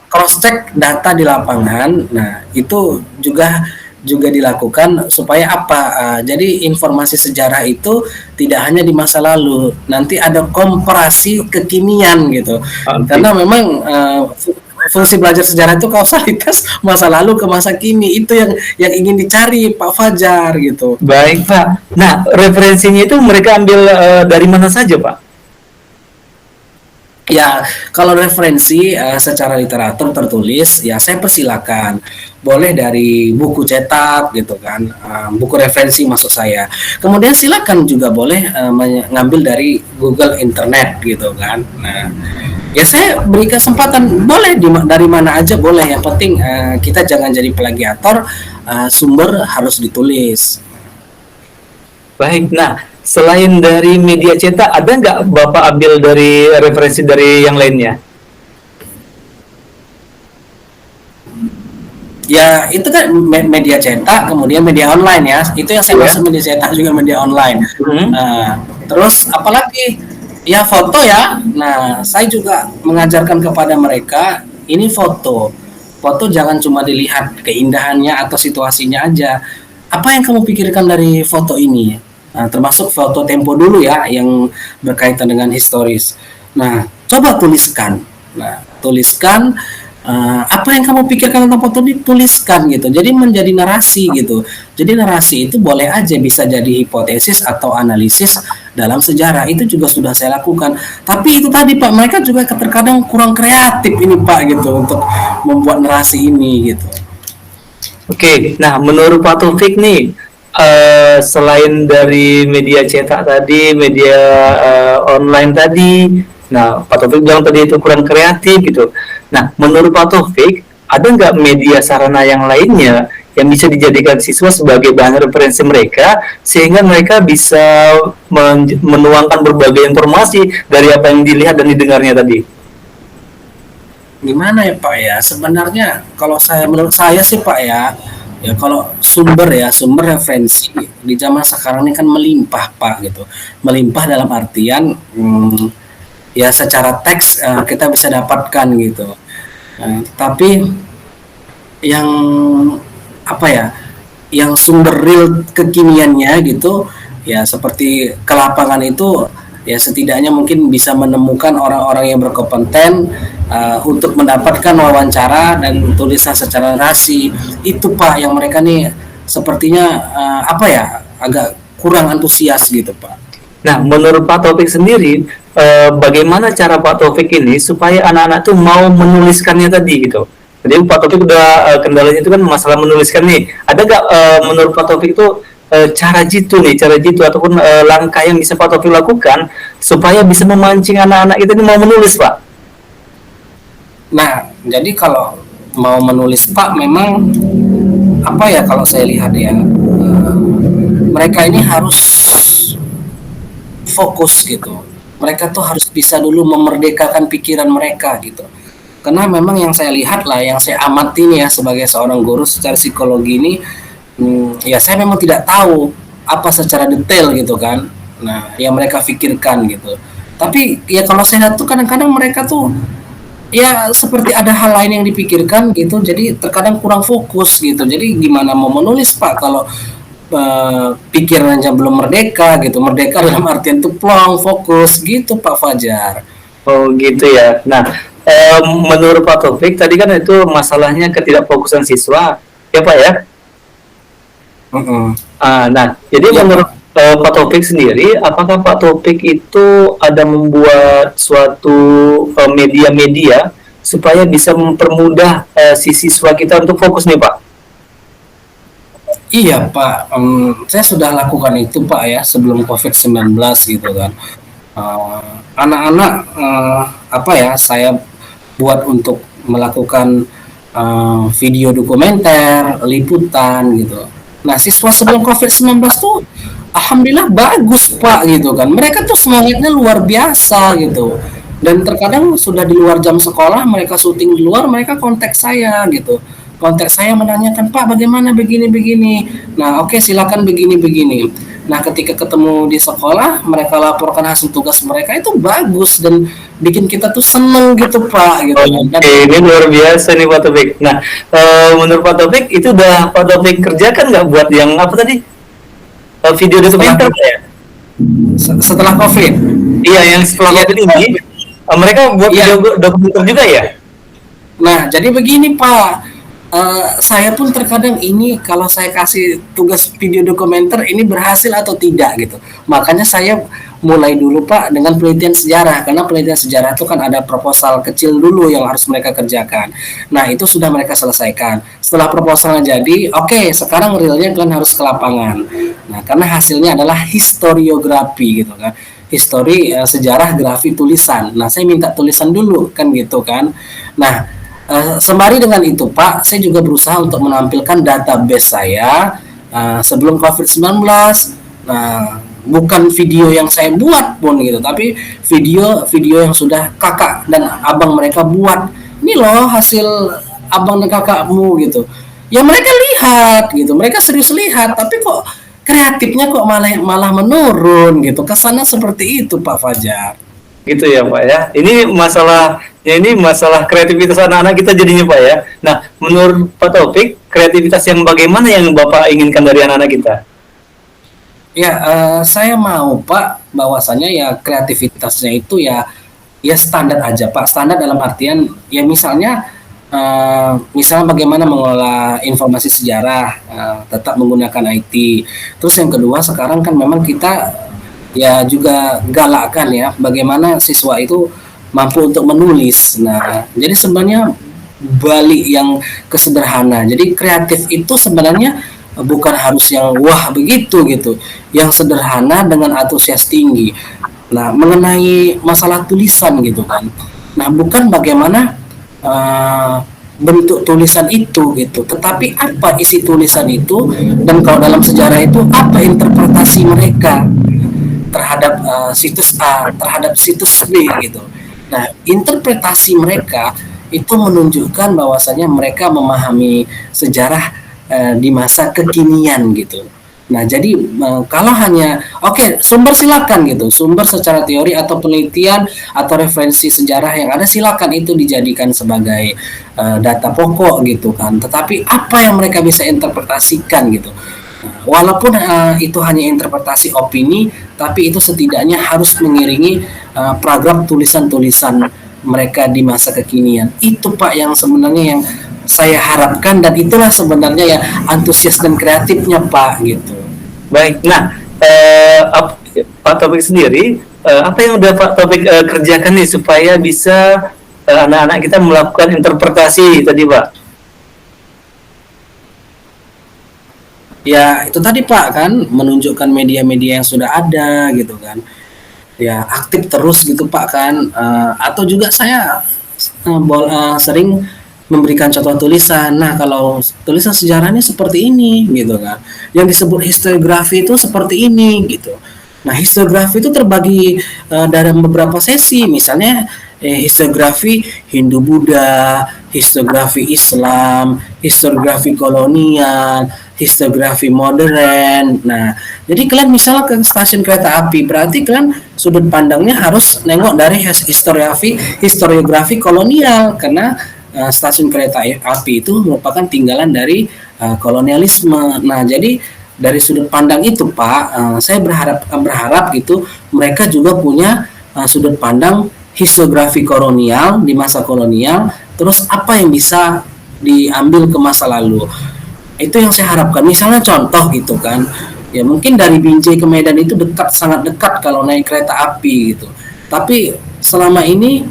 B: cross check data di lapangan, nah itu juga dilakukan supaya jadi informasi sejarah itu tidak hanya di masa lalu, nanti ada komparasi kekinian gitu. Karena memang fungsi belajar sejarah itu kausalitas masa lalu ke masa kini, itu yang ingin dicari Pak Fajar gitu.
D: Baik Pak. Nah referensinya itu mereka ambil dari mana saja Pak?
B: Ya kalau referensi secara literatur tertulis ya saya persilakan, boleh dari buku cetak gitu kan, buku referensi maksud saya. Kemudian silakan juga boleh mengambil dari Google Internet gitu kan. Nah ya saya beri kesempatan, boleh dari mana aja boleh, yang penting kita jangan jadi plagiator, sumber harus ditulis.
D: Baik, nah selain dari media cetak ada nggak Bapak ambil dari referensi dari yang lainnya?
B: Ya itu kan media cetak, kemudian media online ya, itu yang saya maksud media cetak juga media online. Terus apalagi ya foto ya. Nah saya juga mengajarkan kepada mereka, ini foto jangan cuma dilihat keindahannya atau situasinya aja. Apa yang kamu pikirkan dari foto ini? Nah, termasuk foto tempo dulu ya yang berkaitan dengan historis. Nah coba tuliskan Nah, tuliskan apa yang kamu pikirkan tentang foto ini, tuliskan gitu. Jadi menjadi narasi gitu. Jadi narasi itu boleh aja bisa jadi hipotesis atau analisis dalam sejarah. Itu juga sudah saya lakukan. Tapi itu tadi Pak, mereka juga terkadang kurang kreatif ini Pak gitu untuk membuat narasi ini gitu.
D: Oke, nah menurut Pak Taufik nih, selain dari media cetak tadi, media online tadi, nah Pak Taufik bilang tadi itu kurang kreatif gitu. Nah, menurut Pak Taufik, ada nggak media sarana yang lainnya yang bisa dijadikan siswa sebagai bahan referensi mereka, sehingga mereka bisa menuangkan berbagai informasi dari apa yang dilihat dan didengarnya tadi?
B: Gimana ya Pak ya, sebenarnya kalau menurut saya sih Pak ya, ya kalau sumber referensi di zaman sekarang ini kan melimpah Pak gitu, melimpah dalam artian ya secara teks kita bisa dapatkan gitu. Tapi yang apa ya, yang sumber real kekiniannya gitu ya, seperti ke lapangan itu ya setidaknya mungkin bisa menemukan orang-orang yang berkompeten untuk mendapatkan wawancara dan tulisan secara narasi. Itu Pak yang mereka nih sepertinya apa ya, agak kurang antusias gitu Pak.
D: Nah, menurut Pak Taufik sendiri, bagaimana cara Pak Taufik ini supaya anak-anak tuh mau menuliskannya tadi gitu? Jadi Pak Taufik udah kendalanya itu kan masalah menuliskan nih. Ada nggak menurut Pak Taufik itu cara jitu ataupun langkah yang bisa Pak Taufik lakukan supaya bisa memancing anak-anak itu mau menulis, Pak?
B: Nah, jadi kalau mau menulis Pak, memang apa ya, kalau saya lihat ya, mereka ini harus fokus gitu. Mereka tuh harus bisa dulu memerdekakan pikiran mereka gitu. Karena memang yang saya lihat lah, yang saya amati nih ya sebagai seorang guru secara psikologi ini, ya saya memang tidak tahu apa secara detail gitu kan. Nah, yang mereka pikirkan gitu. Tapi ya kalau saya lihat tuh kadang-kadang mereka tuh ya seperti ada hal lain yang dipikirkan gitu, jadi terkadang kurang fokus gitu. Jadi gimana mau menulis Pak kalau pikirannya belum merdeka gitu. Merdeka dalam artian tuh plong, fokus gitu Pak Fajar.
D: Oh gitu ya. Nah, menurut Pak Taufik tadi kan itu masalahnya ketidakfokusan siswa, ya Pak ya? Nah, jadi
B: Ya,
D: menurut Pak Taufik sendiri, apakah Pak Taufik itu ada membuat suatu media-media supaya bisa mempermudah si siswa kita untuk fokus nih Pak?
B: iya Pak, saya sudah lakukan itu Pak ya sebelum COVID-19 gitu kan. Anak-anak apa ya, saya buat untuk melakukan video dokumenter, liputan gitu. Nah, siswa sebelum COVID-19 tuh alhamdulillah bagus Pak gitu kan. Mereka tuh semangatnya luar biasa gitu. Dan terkadang sudah di luar jam sekolah, mereka syuting di luar, mereka kontak saya gitu. Kontak saya menanyakan, Pak bagaimana begini-begini. Nah, oke, silakan begini-begini. Nah, ketika ketemu di sekolah, mereka laporkan hasil tugas mereka, itu bagus dan bikin kita tuh seneng gitu Pak gitu. Dan
D: Ini luar biasa nih Pak Taufik. Nah, menurut Pak Taufik itu udah Pak Taufik kerjakan nggak buat yang apa tadi? Video dokumenter ya?
B: setelah COVID.
D: Iya, yang setelah COVID ini mereka buat video dokumenter juga ya?
B: Nah, jadi begini Pak, saya pun terkadang ini kalau saya kasih tugas video dokumenter ini berhasil atau tidak gitu. Makanya saya mulai dulu Pak dengan penelitian sejarah, karena penelitian sejarah itu kan ada proposal kecil dulu yang harus mereka kerjakan. Nah, itu sudah mereka selesaikan. Setelah proposalnya jadi, oke, sekarang realnya kalian harus ke lapangan. Nah, karena hasilnya adalah historiografi gitu kan. Histori sejarah grafi tulisan. Nah, saya minta tulisan dulu kan gitu kan. Nah, sembari dengan itu Pak, saya juga berusaha untuk menampilkan database saya sebelum COVID-19. Nah, bukan video yang saya buat pun gitu, tapi video yang sudah kakak dan abang mereka buat. Ini loh hasil abang dan kakakmu gitu. Ya mereka lihat gitu, mereka serius lihat, tapi kok kreatifnya kok malah menurun gitu. Kesannya seperti itu Pak Fajar.
D: Gitu ya Pak ya. Ini masalah kreativitas anak-anak kita jadinya Pak ya. Nah, menurut Pak Taufik, kreativitas yang bagaimana yang Bapak inginkan dari anak-anak kita?
B: Ya, saya mau Pak bahwasanya ya kreativitasnya itu ya ya standar aja Pak. Standar dalam artian ya misalnya bagaimana mengolah informasi sejarah, tetap menggunakan IT. Terus yang kedua sekarang kan memang kita ya juga galakkan ya bagaimana siswa itu mampu untuk menulis. Nah, jadi sebenarnya balik yang kesederhana. Jadi kreatif itu sebenarnya bukan harus yang wah begitu gitu, yang sederhana dengan antusias tinggi. Nah, mengenai masalah tulisan gitu kan. Nah, bukan bagaimana bentuk tulisan itu gitu, tetapi apa isi tulisan itu, dan kalau dalam sejarah itu apa interpretasi mereka terhadap situs A, terhadap situs B gitu. Nah, interpretasi mereka itu menunjukkan bahwasanya mereka memahami sejarah di masa kekinian gitu. Nah, jadi kalau hanya sumber silakan gitu, sumber secara teori atau penelitian atau referensi sejarah yang ada silakan itu dijadikan sebagai data pokok gitu kan. Tetapi apa yang mereka bisa interpretasikan gitu. Walaupun itu hanya interpretasi opini, tapi itu setidaknya harus mengiringi paragraf tulisan-tulisan mereka di masa kekinian. Itu Pak yang sebenarnya yang saya harapkan, dan itulah sebenarnya ya antusias dan kreatifnya Pak gitu.
D: Baik, nah Pak Taufik sendiri apa yang udah Pak Taufik kerjakan nih supaya bisa anak-anak kita melakukan interpretasi tadi Pak?
B: Ya itu tadi Pak kan menunjukkan media-media yang sudah ada gitu kan. Ya aktif terus gitu Pak kan, atau juga saya sering memberikan contoh tulisan. Nah, kalau tulisan sejarahnya seperti ini gitu kan. Yang disebut historiografi itu seperti ini gitu. Nah, historiografi itu terbagi dalam beberapa sesi. Misalnya historiografi Hindu-Buddha, historiografi Islam, historiografi kolonial, historiografi modern. Nah, jadi kalian misalnya ke stasiun kereta api, berarti kalian sudut pandangnya harus nengok dari historiografi kolonial, karena stasiun kereta api itu merupakan tinggalan dari kolonialisme. Nah, jadi dari sudut pandang itu Pak, saya berharap gitu mereka juga punya sudut pandang historiografi kolonial di masa kolonial, terus apa yang bisa diambil ke masa lalu. Itu yang saya harapkan. Misalnya contoh gitu kan, ya mungkin dari Binjai ke Medan itu sangat dekat kalau naik kereta api gitu. Tapi selama ini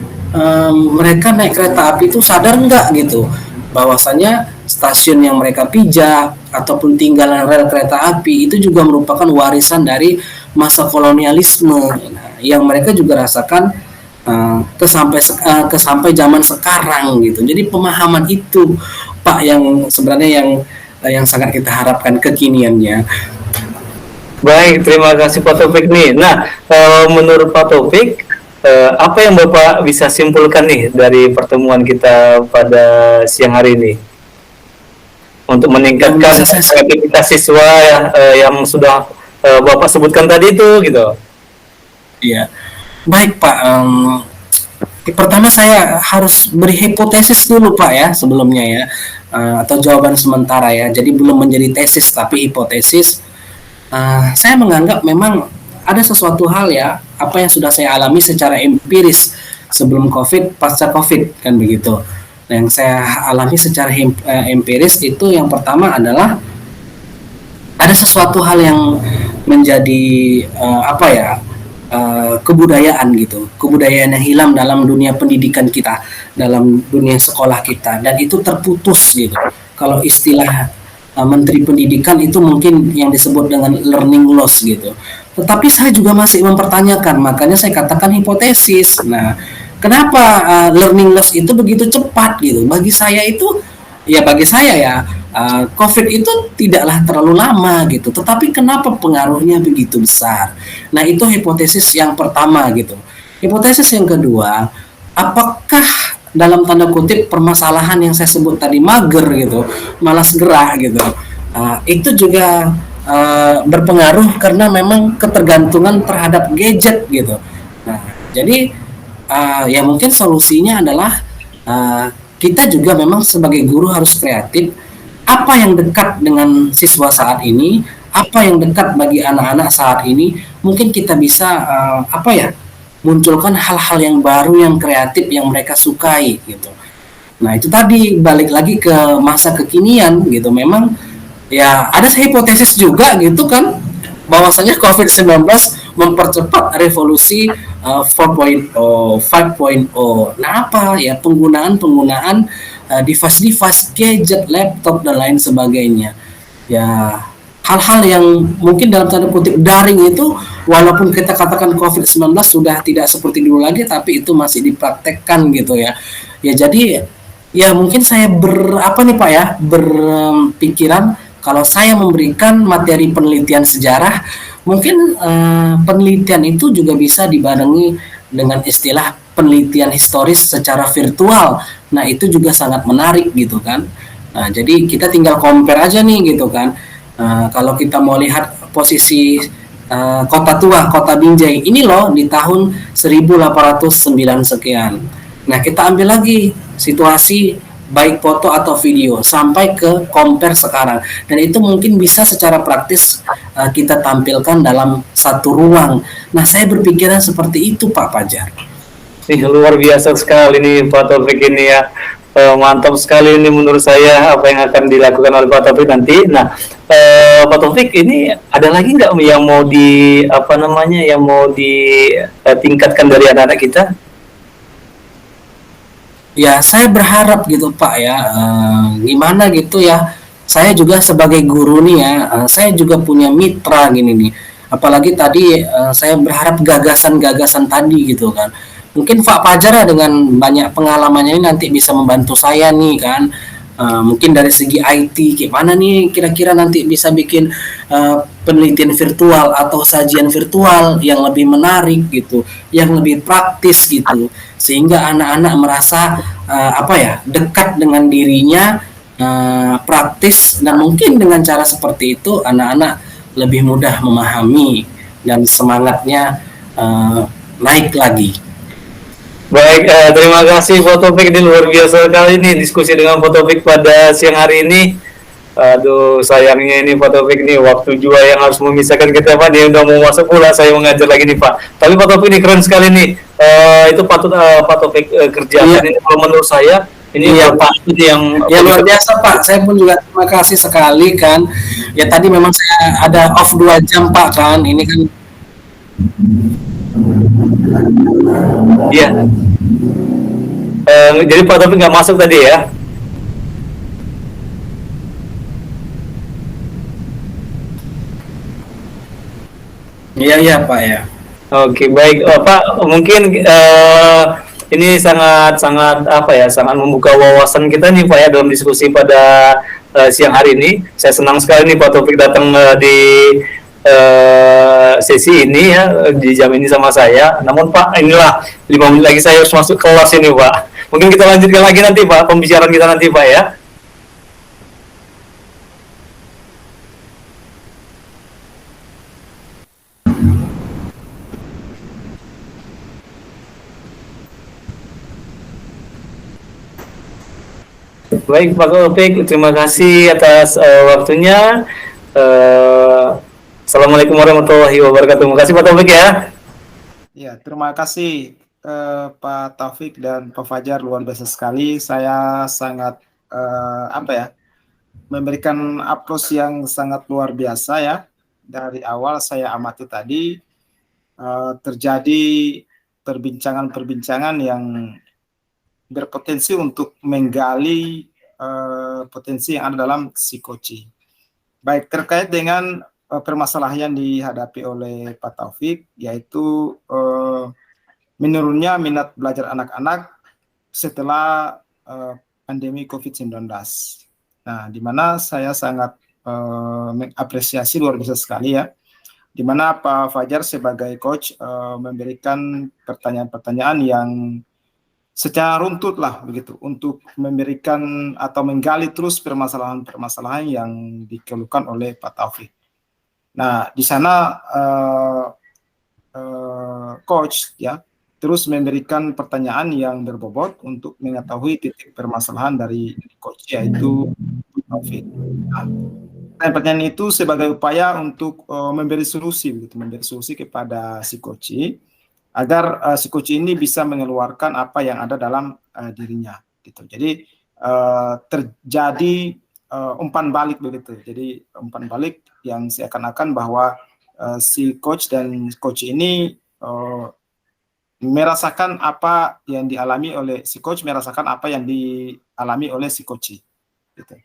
B: mereka naik kereta api itu sadar nggak gitu bahwasanya stasiun yang mereka pijak ataupun tinggalan rel kereta api itu juga merupakan warisan dari masa kolonialisme yang mereka juga rasakan sampai zaman sekarang gitu. Jadi pemahaman itu Pak yang sebenarnya yang sangat kita harapkan kekiniannya.
D: Baik, terima kasih Pak Taufik nih. Nah, menurut Pak Taufik, apa yang Bapak bisa simpulkan nih dari pertemuan kita pada siang hari ini untuk meningkatkan kreativitas siswa yang sudah Bapak sebutkan tadi itu gitu?
B: Iya, baik Pak. Pertama saya harus beri hipotesis dulu Pak ya sebelumnya ya, atau jawaban sementara ya. Jadi belum menjadi tesis tapi hipotesis. Saya menganggap memang ada sesuatu hal ya, apa yang sudah saya alami secara empiris sebelum COVID, pasca COVID kan begitu. Nah, yang saya alami secara empiris itu yang pertama adalah ada sesuatu hal yang menjadi kebudayaan gitu, kebudayaan yang hilang dalam dunia pendidikan kita, dalam dunia sekolah kita, dan itu terputus gitu. Kalau istilah Menteri Pendidikan itu mungkin yang disebut dengan learning loss gitu. Tetapi saya juga masih mempertanyakan, makanya saya katakan hipotesis. Nah, kenapa learning loss itu begitu cepat gitu? Bagi saya COVID itu tidaklah terlalu lama gitu. Tetapi kenapa pengaruhnya begitu besar? Nah, itu hipotesis yang pertama gitu. Hipotesis yang kedua, apakah dalam tanda kutip permasalahan yang saya sebut tadi mager gitu, malas gerak gitu, itu juga berpengaruh karena memang ketergantungan terhadap gadget gitu. Nah, jadi ya mungkin solusinya adalah kita juga memang sebagai guru harus kreatif. Apa yang dekat dengan siswa saat ini, apa yang dekat bagi anak-anak saat ini, mungkin kita bisa munculkan hal-hal yang baru, yang kreatif, yang mereka sukai gitu. Nah itu tadi balik lagi ke masa kekinian gitu. Memang ya ada hipotesis juga gitu kan, bahwasanya COVID-19 mempercepat revolusi 4.0, 5.0. Nah apa ya, penggunaan device-device, gadget, laptop dan lain sebagainya. Ya hal-hal yang mungkin dalam tanda kutip daring itu, walaupun kita katakan COVID-19 sudah tidak seperti dulu lagi, tapi itu masih dipraktekkan gitu ya. Ya jadi ya mungkin saya apa nih Pak ya, berpikiran kalau saya memberikan materi penelitian sejarah, mungkin penelitian itu juga bisa dibarengi dengan istilah penelitian historis secara virtual. Nah itu juga sangat menarik gitu kan. Nah jadi kita tinggal compare aja nih gitu kan. Kalau kita mau lihat posisi kota tua, kota Binjai ini loh di tahun 1809 sekian. Nah kita ambil lagi situasi baik foto atau video sampai ke compare sekarang, dan itu mungkin bisa secara praktis kita tampilkan dalam satu ruang. Nah saya berpikiran seperti itu Pak Fajar.
D: Luar biasa sekali nih Pak Taufik ini ya. Mantap sekali ini menurut saya apa yang akan dilakukan oleh Pak Taufik nanti. Nah, Pak Taufik ini ada lagi nggak yang mau yang mau ditingkatkan dari anak-anak kita?
B: Ya saya berharap gitu Pak ya, gimana gitu ya, saya juga sebagai guru nih ya, saya juga punya mitra gini nih, apalagi tadi saya berharap gagasan-gagasan tadi gitu kan, mungkin Pak Fajar dengan banyak pengalamannya ini nanti bisa membantu saya nih kan. Mungkin dari segi IT gimana nih kira-kira nanti bisa bikin penelitian virtual atau sajian virtual yang lebih menarik gitu, yang lebih praktis gitu, sehingga anak-anak merasa dekat dengan dirinya, praktis, dan mungkin dengan cara seperti itu anak-anak lebih mudah memahami dan semangatnya naik lagi.
D: Baik, terima kasih Pak Taufik, ini luar biasa sekali nih diskusi dengan Pak Taufik pada siang hari ini. Aduh, sayangnya ini Pak Taufik nih waktu juga yang harus memisahkan kita Pak, dia udah mau masuk pula, saya mengajar lagi nih Pak. Tapi Pak Taufik ini keren sekali nih, itu patut Pak Taufik kerjakan ini kalau menurut saya. Ini ya Pak, ini yang
B: ya luar biasa Pak. Saya pun juga terima kasih sekali kan. Ya tadi memang saya ada off 2 jam Pak kan. Ini kan.
D: Iya. Jadi Pak Taufik nggak masuk tadi ya?
B: Iya Pak ya.
D: Oke, baik Pak. Mungkin ini sangat membuka wawasan kita nih Pak ya dalam diskusi pada siang hari ini. Saya senang sekali nih Pak Taufik datang di sesi ini ya, di jam ini sama saya. Namun Pak, inilah 5 menit lagi saya harus masuk kelas ini Pak. Mungkin kita lanjutkan lagi nanti Pak, pembicaraan kita nanti Pak ya. Baik Pak Taufik, terima kasih atas waktunya. Assalamualaikum warahmatullahi wabarakatuh. Terima kasih Pak Taufik ya.
A: Ya, terima kasih Pak Taufik dan Pak Fajar, luar biasa sekali. Saya sangat memberikan approach yang sangat luar biasa ya. Dari awal saya amati tadi terjadi perbincangan-perbincangan yang berpotensi untuk menggali potensi yang ada dalam psikoci. Baik, terkait dengan permasalahan yang dihadapi oleh Pak Taufik, yaitu menurunnya minat belajar anak-anak setelah pandemi COVID-19. Nah, di mana saya sangat mengapresiasi luar biasa sekali ya, di mana Pak Fajar sebagai coach memberikan pertanyaan-pertanyaan yang secara runtut lah begitu, untuk memberikan atau menggali terus permasalahan-permasalahan yang dikeluhkan oleh Pak Taufik. Nah, di sana coach ya terus memberikan pertanyaan yang berbobot untuk mengetahui titik permasalahan dari coach, yaitu Pak Taufik. Nah, pertanyaan itu sebagai upaya untuk memberi solusi kepada si coach, agar si coach ini bisa mengeluarkan apa yang ada dalam dirinya gitu. Jadi terjadi umpan balik begitu. Jadi umpan balik yang seakan-akan bahwa si coach dan coach ini merasakan apa yang dialami oleh si coach, merasakan apa yang dialami oleh si coach gitu.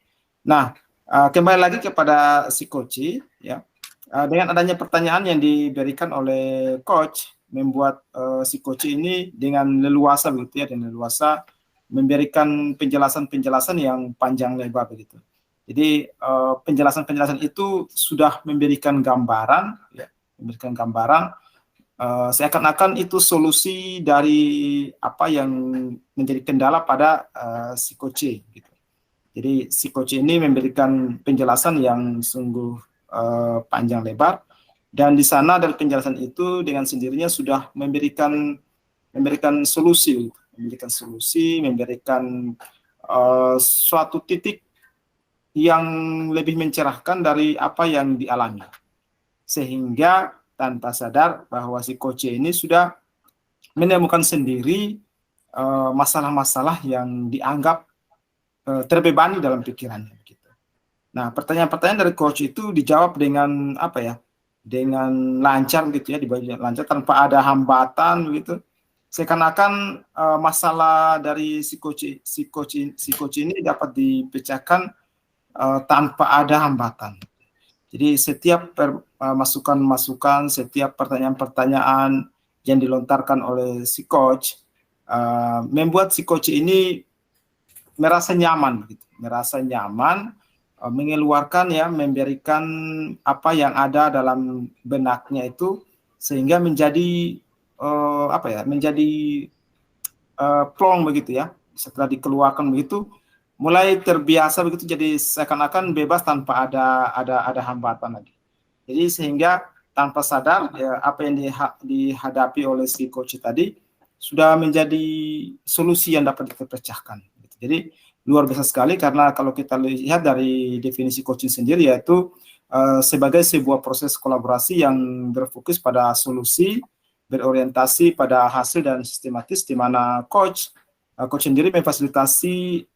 A: Nah, kembali lagi kepada si coach ya. Dengan adanya pertanyaan yang diberikan oleh coach, membuat si coach ini dengan leluasa begitu ya, dengan leluasa memberikan penjelasan-penjelasan yang panjang lebar begitu. Jadi penjelasan-penjelasan itu sudah memberikan gambaran, ya, memberikan gambaran seakan-akan itu solusi dari apa yang menjadi kendala pada si coach gitu. Jadi si coach ini memberikan penjelasan yang sungguh panjang lebar, dan di sana dari penjelasan itu dengan sendirinya sudah memberikan solusi, memberikan suatu titik yang lebih mencerahkan dari apa yang dialami, sehingga tanpa sadar bahwa si coach ini sudah menemukan sendiri masalah-masalah yang dianggap terbebani dalam pikirannya. Nah, pertanyaan-pertanyaan dari coach itu dijawab dengan apa ya? Dengan lancar gitu ya, dibaca lancar tanpa ada hambatan gitu. Seakan-akan masalah dari si coach ini dapat dipecahkan tanpa ada hambatan. Jadi setiap masukan-masukan, setiap pertanyaan-pertanyaan yang dilontarkan oleh si coach membuat si coach ini merasa nyaman gitu, mengeluarkan ya, memberikan apa yang ada dalam benaknya itu, sehingga menjadi menjadi plong begitu ya. Setelah dikeluarkan begitu, mulai terbiasa begitu, jadi seakan-akan bebas tanpa ada hambatan lagi. Jadi sehingga tanpa sadar ya, apa yang dihadapi oleh si coach tadi sudah menjadi solusi yang dapat terpecahkan. Jadi luar biasa sekali, karena kalau kita lihat dari definisi coaching sendiri, yaitu sebagai sebuah proses kolaborasi yang berfokus pada solusi, berorientasi pada hasil dan sistematis, di mana coach sendiri memfasilitasi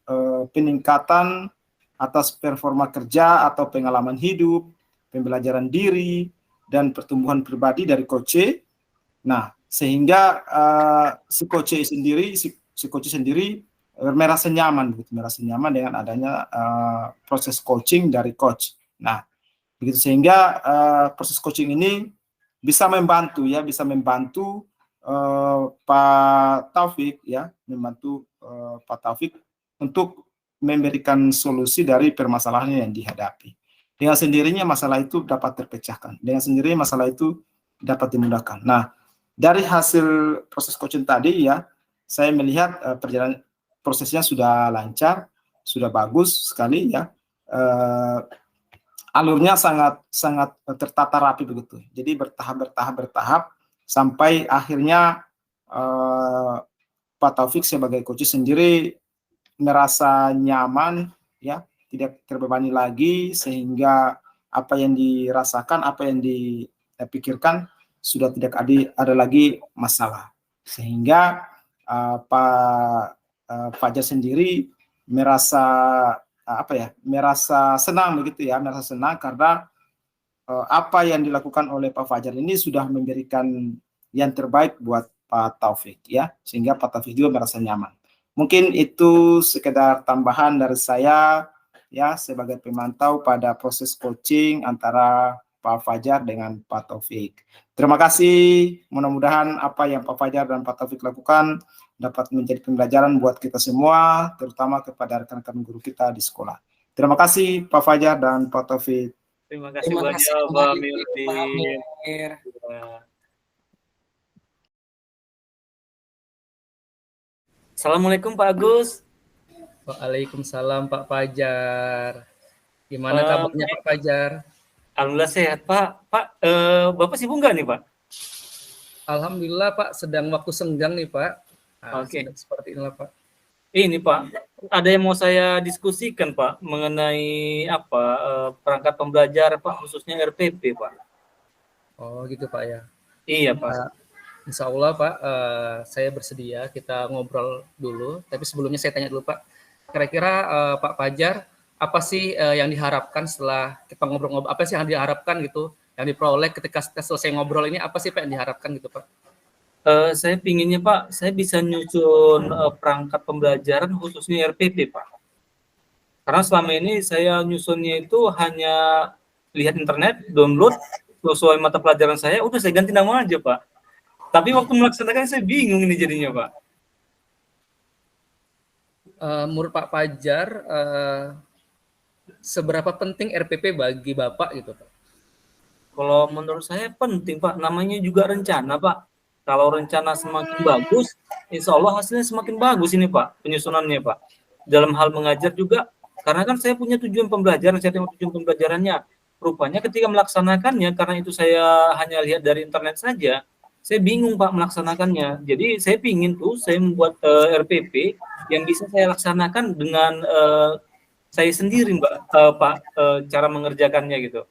A: peningkatan atas performa kerja atau pengalaman hidup, pembelajaran diri, dan pertumbuhan pribadi dari coach. Nah, sehingga si coach sendiri merasa nyaman dengan adanya proses coaching dari coach. Nah, begitu, sehingga proses coaching ini bisa membantu Pak Taufik ya, Pak Taufik untuk memberikan solusi dari permasalahan yang dihadapi. Dengan sendirinya masalah itu dapat terpecahkan. Dengan sendirinya masalah itu dapat dimudahkan. Nah, dari hasil proses coaching tadi ya, saya melihat perjalanan prosesnya sudah lancar, sudah bagus sekali ya. Alurnya sangat tertata rapi begitu. Jadi bertahap sampai akhirnya Pak Taufik sebagai coach sendiri merasa nyaman ya, tidak terbebani lagi, sehingga apa yang dirasakan, apa yang dipikirkan sudah tidak ada lagi masalah. Sehingga Pak Fajar sendiri merasa senang begitu ya, merasa senang karena apa yang dilakukan oleh Pak Fajar ini sudah memberikan yang terbaik buat Pak Taufik ya, sehingga Pak Taufik juga merasa nyaman. Mungkin itu sekedar tambahan dari saya ya, sebagai pemantau pada proses coaching antara Pak Fajar dengan Pak Taufik. Terima kasih, mudah-mudahan apa yang Pak Fajar dan Pak Taufik lakukan dapat menjadi pembelajaran buat kita semua, terutama kepada rekan-rekan guru kita di sekolah. Terima kasih Pak Fajar dan Pak Taufik.
D: Terima kasih banyak Pak Amir. Assalamualaikum Pak Agus.
E: Waalaikumsalam Pak Fajar. Gimana kabarnya Pak Fajar?
D: Alhamdulillah sehat Pak. Pak, Bapak sibuk nggak nih Pak?
E: Alhamdulillah Pak, sedang waktu senggang nih Pak. Nah,
D: Oke.
E: Seperti inilah Pak.
D: Ini Pak, ada yang mau saya diskusikan Pak mengenai perangkat pembelajar Pak, khususnya RPP Pak.
E: Oh gitu Pak ya.
D: Iya Pak.
E: Insya Allah Pak, saya bersedia kita ngobrol dulu. Tapi sebelumnya saya tanya dulu Pak, kira-kira Pak Fajar, apa sih yang diharapkan setelah kita ngobrol-ngobrol? Apa sih yang diharapkan gitu, yang diperoleh ketika kita selesai ngobrol ini? Apa sih Pak yang diharapkan gitu Pak?
D: Saya pinginnya Pak, saya bisa nyusun perangkat pembelajaran khususnya RPP Pak. Karena selama ini saya nyusunnya itu hanya lihat internet, download sesuai mata pelajaran saya, udah saya ganti nama aja Pak. Tapi waktu melaksanakan saya bingung ini jadinya Pak.
E: Menurut Pak Fajar, seberapa penting RPP bagi Bapak gitu Pak?
D: Kalau menurut saya penting Pak, namanya juga rencana Pak. Kalau rencana semakin bagus, insya Allah hasilnya semakin bagus ini Pak, penyusunannya Pak. Dalam hal mengajar juga, karena kan saya punya tujuan pembelajaran, saya tahu tujuan pembelajarannya. Rupanya ketika melaksanakannya, karena itu saya hanya lihat dari internet saja, saya bingung Pak melaksanakannya. Jadi saya pingin tuh, saya membuat RPP yang bisa saya laksanakan dengan saya sendiri Pak, cara mengerjakannya gitu.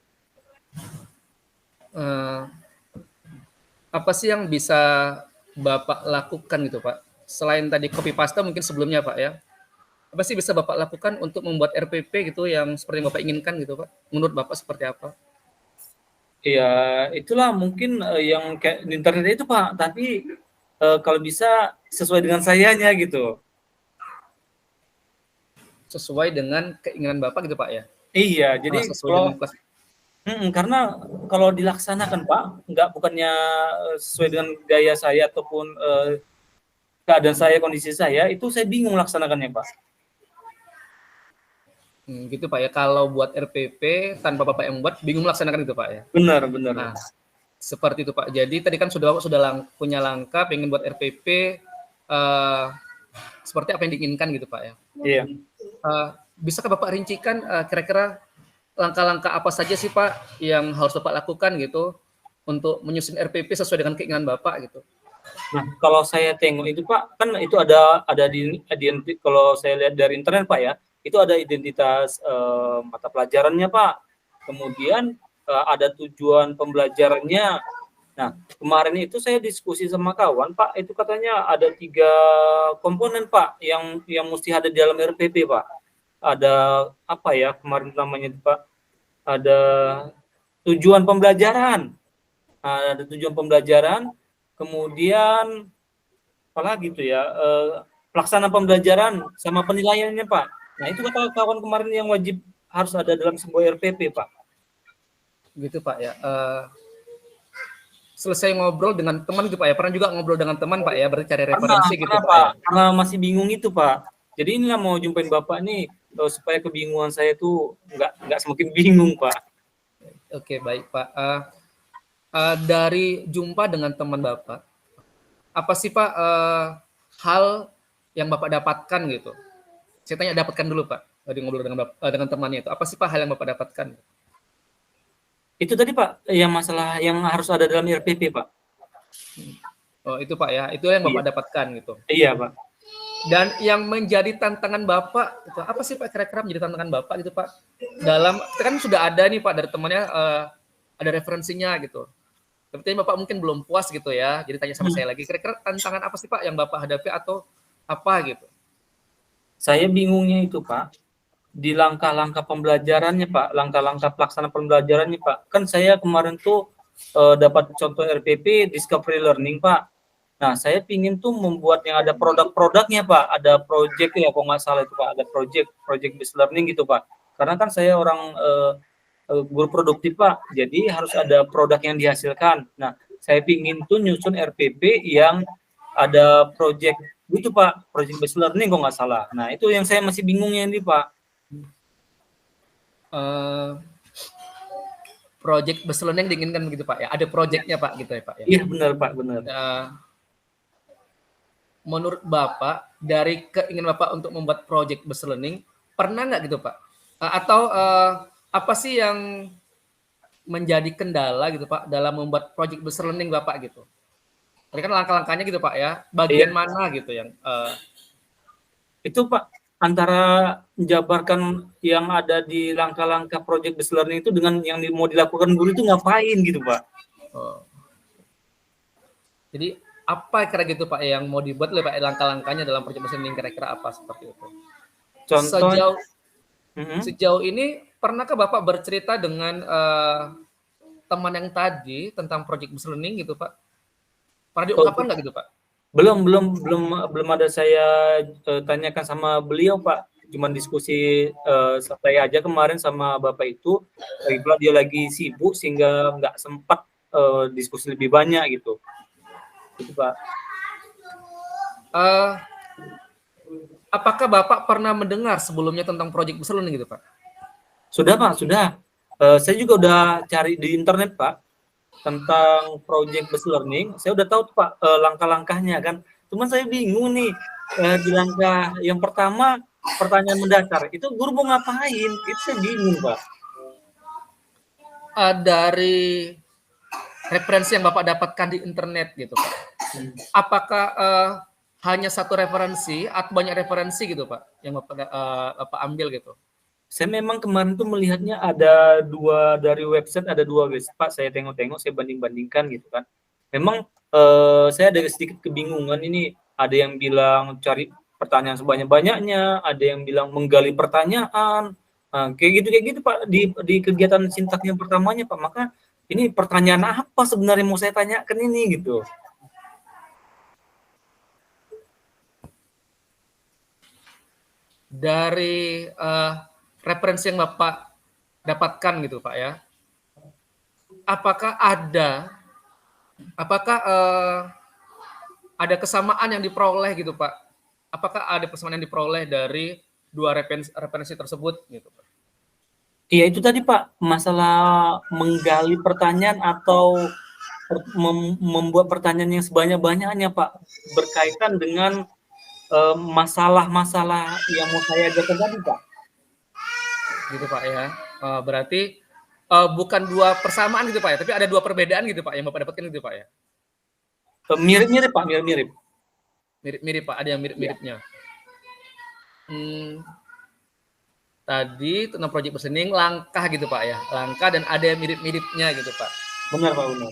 E: Apa sih yang bisa Bapak lakukan gitu Pak? Selain tadi copy paste mungkin sebelumnya Pak ya. Apa sih bisa Bapak lakukan untuk membuat RPP gitu yang seperti yang Bapak inginkan gitu Pak? Menurut Bapak seperti apa?
D: Ya itulah mungkin yang kayak di internet itu Pak, tapi kalau bisa sesuai dengan sayanya gitu.
E: Sesuai dengan keinginan Bapak gitu Pak ya?
D: Iya, jadi
E: Sesuai
D: kalau
E: dengan kelas.
D: karena kalau dilaksanakan Pak, nggak bukannya sesuai dengan gaya saya ataupun keadaan saya, kondisi saya, itu saya bingung laksanakannya Pak.
E: Gitu Pak ya. Kalau buat RPP tanpa Bapak yang buat, bingung melaksanakan gitu Pak ya.
D: Benar.
E: Nah, seperti itu Pak. Jadi tadi kan Bapak sudah punya langkah pengen buat RPP seperti apa yang diinginkan gitu Pak ya.
D: Iya.
E: Bisakah Bapak rincikan kira-kira langkah-langkah apa saja sih Pak yang harus Bapak lakukan gitu untuk menyusun RPP sesuai dengan keinginan Bapak gitu?
D: Nah, kalau saya tengok itu Pak, kan itu ada di kalau saya lihat dari internet Pak ya, itu ada identitas mata pelajarannya Pak. Kemudian ada tujuan pembelajarannya. Nah, kemarin itu saya diskusi sama kawan Pak, itu katanya ada 3 komponen Pak yang mesti ada di dalam RPP Pak. Ada apa ya kemarin namanya Pak? Ada tujuan pembelajaran. Ada tujuan pembelajaran, kemudian apalagi itu ya, pelaksanaan pembelajaran sama penilaiannya Pak. Nah itu kawan kemarin yang wajib harus ada dalam sebuah RPP Pak.
E: Gitu Pak ya. Selesai ngobrol dengan teman gitu Pak ya. Pernah juga ngobrol dengan teman Pak ya, berarti cari referensi gitu Pak ya.
D: Karena masih bingung itu Pak. Jadi inilah mau jumpain Bapak nih supaya kebingungan saya tuh nggak semakin bingung Pak.
E: Oke baik Pak. Dari jumpa dengan teman Bapak, apa sih Pak hal yang Bapak dapatkan gitu? Saya tanya dapatkan dulu Pak, dari ngobrol dengan temannya itu. Apa sih Pak hal yang Bapak dapatkan?
D: Itu tadi Pak, yang masalah yang harus ada dalam RPP Pak.
E: Oh itu Pak ya, itu yang Bapak dapatkan gitu.
D: Iya Pak.
E: Dan yang menjadi tantangan Bapak, itu apa sih Pak kira-kira menjadi tantangan Bapak gitu Pak? Dalam, kan sudah ada nih Pak dari temannya, ada referensinya gitu. Tapi tadi Bapak mungkin belum puas gitu ya, jadi tanya sama saya lagi, kira-kira tantangan apa sih Pak yang Bapak hadapi atau apa gitu?
D: Saya bingungnya itu Pak, di langkah-langkah pembelajarannya Pak, langkah-langkah pelaksanaan pembelajarannya Pak. Kan saya kemarin tuh dapat contoh RPP Discovery Learning Pak. Nah saya pingin tuh membuat yang ada produk-produknya Pak, ada project ya kalau nggak salah itu Pak, ada project based learning gitu Pak. Karena kan saya orang guru produktif Pak, jadi harus ada produk yang dihasilkan. Nah saya pingin tuh nyusun RPP yang ada project gitu Pak, project based learning kalau nggak salah. Nah itu yang saya masih bingungnya ini Pak.
E: Project based learning diinginkan begitu Pak ya, ada projectnya Pak gitu ya Pak ya.
D: Iya benar Pak, benar.
E: Menurut Bapak dari keinginan Bapak untuk membuat project based learning, pernah nggak gitu Pak? Atau apa sih yang menjadi kendala gitu Pak dalam membuat project based learning Bapak gitu? Tadi kan langkah-langkahnya gitu Pak ya, bagian mana gitu yang
D: itu Pak, antara menjabarkan yang ada di langkah-langkah project based learning itu dengan yang mau dilakukan guru itu ngapain gitu Pak.
E: Jadi apa kira gitu Pak yang mau dibuat oleh Pak, langkah-langkahnya dalam project listening kira-kira apa seperti itu?
D: Contoh,
E: Sejauh ini pernahkah Bapak bercerita dengan teman yang tadi tentang project listening gitu Pak? Pernah diungkapkan nggak gitu Pak?
D: belum ada saya tanyakan sama beliau Pak. Cuman diskusi santai aja kemarin sama Bapak itu. Lagi pula dia lagi sibuk sehingga nggak sempat diskusi lebih banyak gitu. Gitu Pak.
E: Apakah Bapak pernah mendengar sebelumnya tentang project listening gitu Pak?
D: Sudah Pak, sudah. Saya juga udah cari di internet Pak tentang project based learning. Saya udah tahu Pak langkah-langkahnya kan. Cuman saya bingung nih di langkah yang pertama pertanyaan mendasar itu guru mau ngapain? Itu saya bingung Pak.
E: Dari referensi yang Bapak dapatkan di internet gitu Pak, apakah hanya satu referensi atau banyak referensi gitu Pak yang Bapak ambil gitu?
D: Saya memang kemarin tuh melihatnya ada dua dari website, ada dua website Pak. Saya tengok-tengok, saya banding-bandingkan gitu kan. Memang saya ada sedikit kebingungan ini. Ada yang bilang cari pertanyaan sebanyak-banyaknya, ada yang bilang menggali pertanyaan, kayak gitu Pak di kegiatan sintak yang pertamanya Pak. Maka ini pertanyaan apa sebenarnya mau saya tanyakan ini gitu.
E: Dari referensi yang Bapak dapatkan gitu Pak ya, apakah ada kesamaan yang diperoleh gitu Pak? Apakah ada kesamaan yang diperoleh dari dua referensi tersebut gitu Pak?
D: Iya itu tadi Pak, masalah menggali pertanyaan atau membuat pertanyaan yang sebanyak-banyaknya Pak, berkaitan dengan masalah-masalah yang mau saya ajarkan tadi Pak.
E: Gitu Pak ya. Berarti bukan dua persamaan gitu Pak ya, tapi ada dua perbedaan gitu Pak yang Bapak dapatkan gitu Pak ya.
D: Mirip-mirip Pak, mirip-mirip.
E: Mirip-mirip Pak, ada yang mirip-miripnya. Tadi tentang project listening langkah gitu Pak ya, langkah dan ada yang mirip-miripnya gitu Pak.
D: Benar Pak, benar.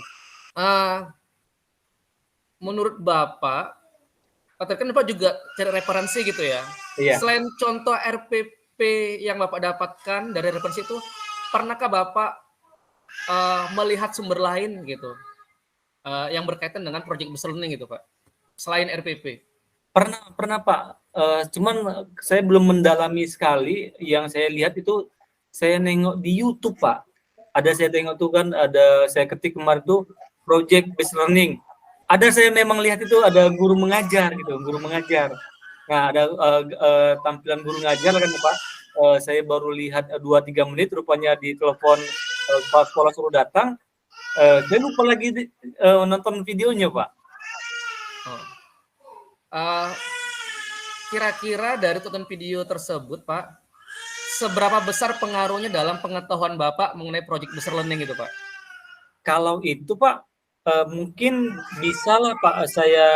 E: Menurut Bapak, kan Bapak juga cari referensi gitu ya.
D: Iya.
E: Selain contoh RPP yang Bapak dapatkan dari referensi itu, pernahkah Bapak melihat sumber lain gitu yang berkaitan dengan project based learning gitu Pak, selain RPP?
D: Pernah Pak. Cuman saya belum mendalami sekali. Yang saya lihat itu saya nengok di YouTube Pak. Saya tengok tuh kan, ada saya ketik kemarin tuh project based learning. Saya memang lihat itu ada guru mengajar gitu, guru mengajar. Nah ada tampilan guru ngajar kan Pak. Saya baru lihat 2-3 menit, rupanya di telepon kepala sekolah suruh datang. Saya lupa lagi nonton videonya Pak.
E: Kira-kira dari tonton video tersebut Pak, seberapa besar pengaruhnya dalam pengetahuan Bapak mengenai project based learning gitu Pak?
D: Kalau itu Pak, mungkin bisalah Pak saya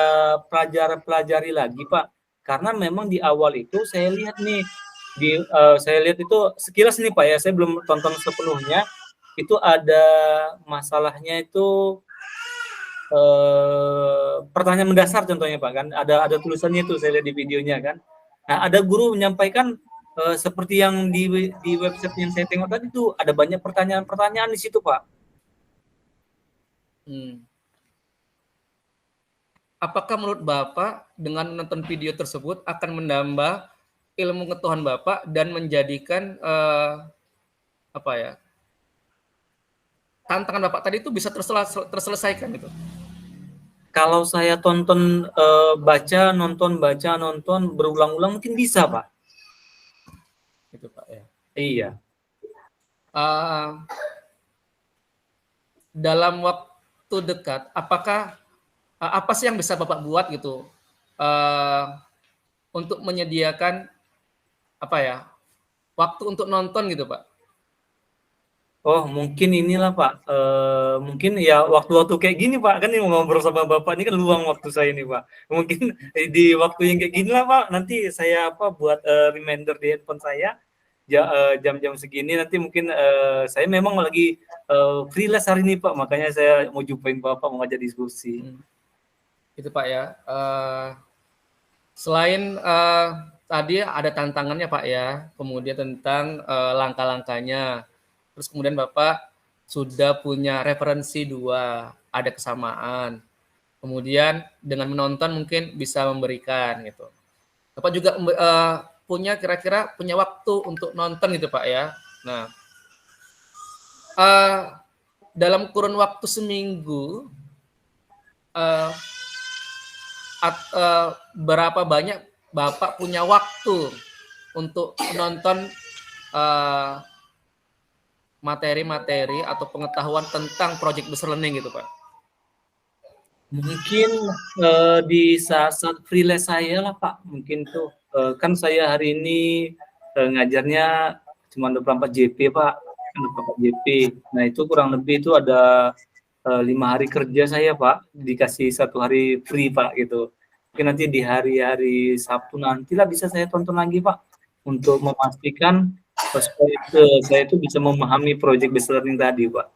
D: pelajari lagi Pak. Karena memang di awal itu saya lihat nih, saya lihat itu sekilas nih Pak ya, saya belum tonton sepenuhnya. Itu ada masalahnya itu pertanyaan mendasar contohnya Pak kan, ada tulisannya itu saya lihat di videonya kan. Nah ada guru menyampaikan seperti yang di website yang saya tengok tadi tuh ada banyak pertanyaan-pertanyaan di situ Pak.
E: Apakah menurut Bapak dengan menonton video tersebut akan menambah ilmu pengetahuan Bapak dan menjadikan tantangan Bapak tadi itu bisa terselesaikan gitu?
D: Kalau saya tonton nonton berulang-ulang mungkin bisa Pak.
E: Gitu Pak ya.
D: Iya.
E: Dalam waktu dekat, apa sih yang bisa Bapak buat gitu untuk menyediakan waktu untuk nonton gitu Pak?
D: Oh mungkin inilah Pak, mungkin ya waktu-waktu kayak gini Pak, kan ini mau ngobrol sama Bapak ini kan luang waktu saya ini Pak. Mungkin di waktu yang kayak gini lah Pak, nanti saya buat reminder di handphone saya jam-jam segini, nanti mungkin saya memang lagi freelance hari ini Pak, makanya saya mau jumpain Bapak, mau ngajak diskusi.
E: Itu Pak ya. Selain tadi ada tantangannya Pak ya, kemudian tentang langkah-langkahnya. Terus kemudian Bapak sudah punya referensi 2, ada kesamaan. Kemudian dengan menonton mungkin bisa memberikan gitu. Bapak juga punya kira-kira punya waktu untuk nonton gitu Pak ya. Nah, dalam kurun waktu seminggu, berapa banyak Bapak punya waktu untuk menonton materi-materi atau pengetahuan tentang project based learning gitu Pak?
D: Mungkin di saat-saat freelance saya lah Pak, mungkin tuh kan saya hari ini ngajarnya cuma 24 JP Pak, 24 JP. Nah itu kurang lebih itu ada 5 hari kerja saya Pak, dikasih 1 hari free Pak gitu. Mungkin nanti di hari-hari Sabtu nantilah bisa saya tonton lagi Pak, untuk memastikan supaya saya itu bisa memahami project based learning tadi Pak.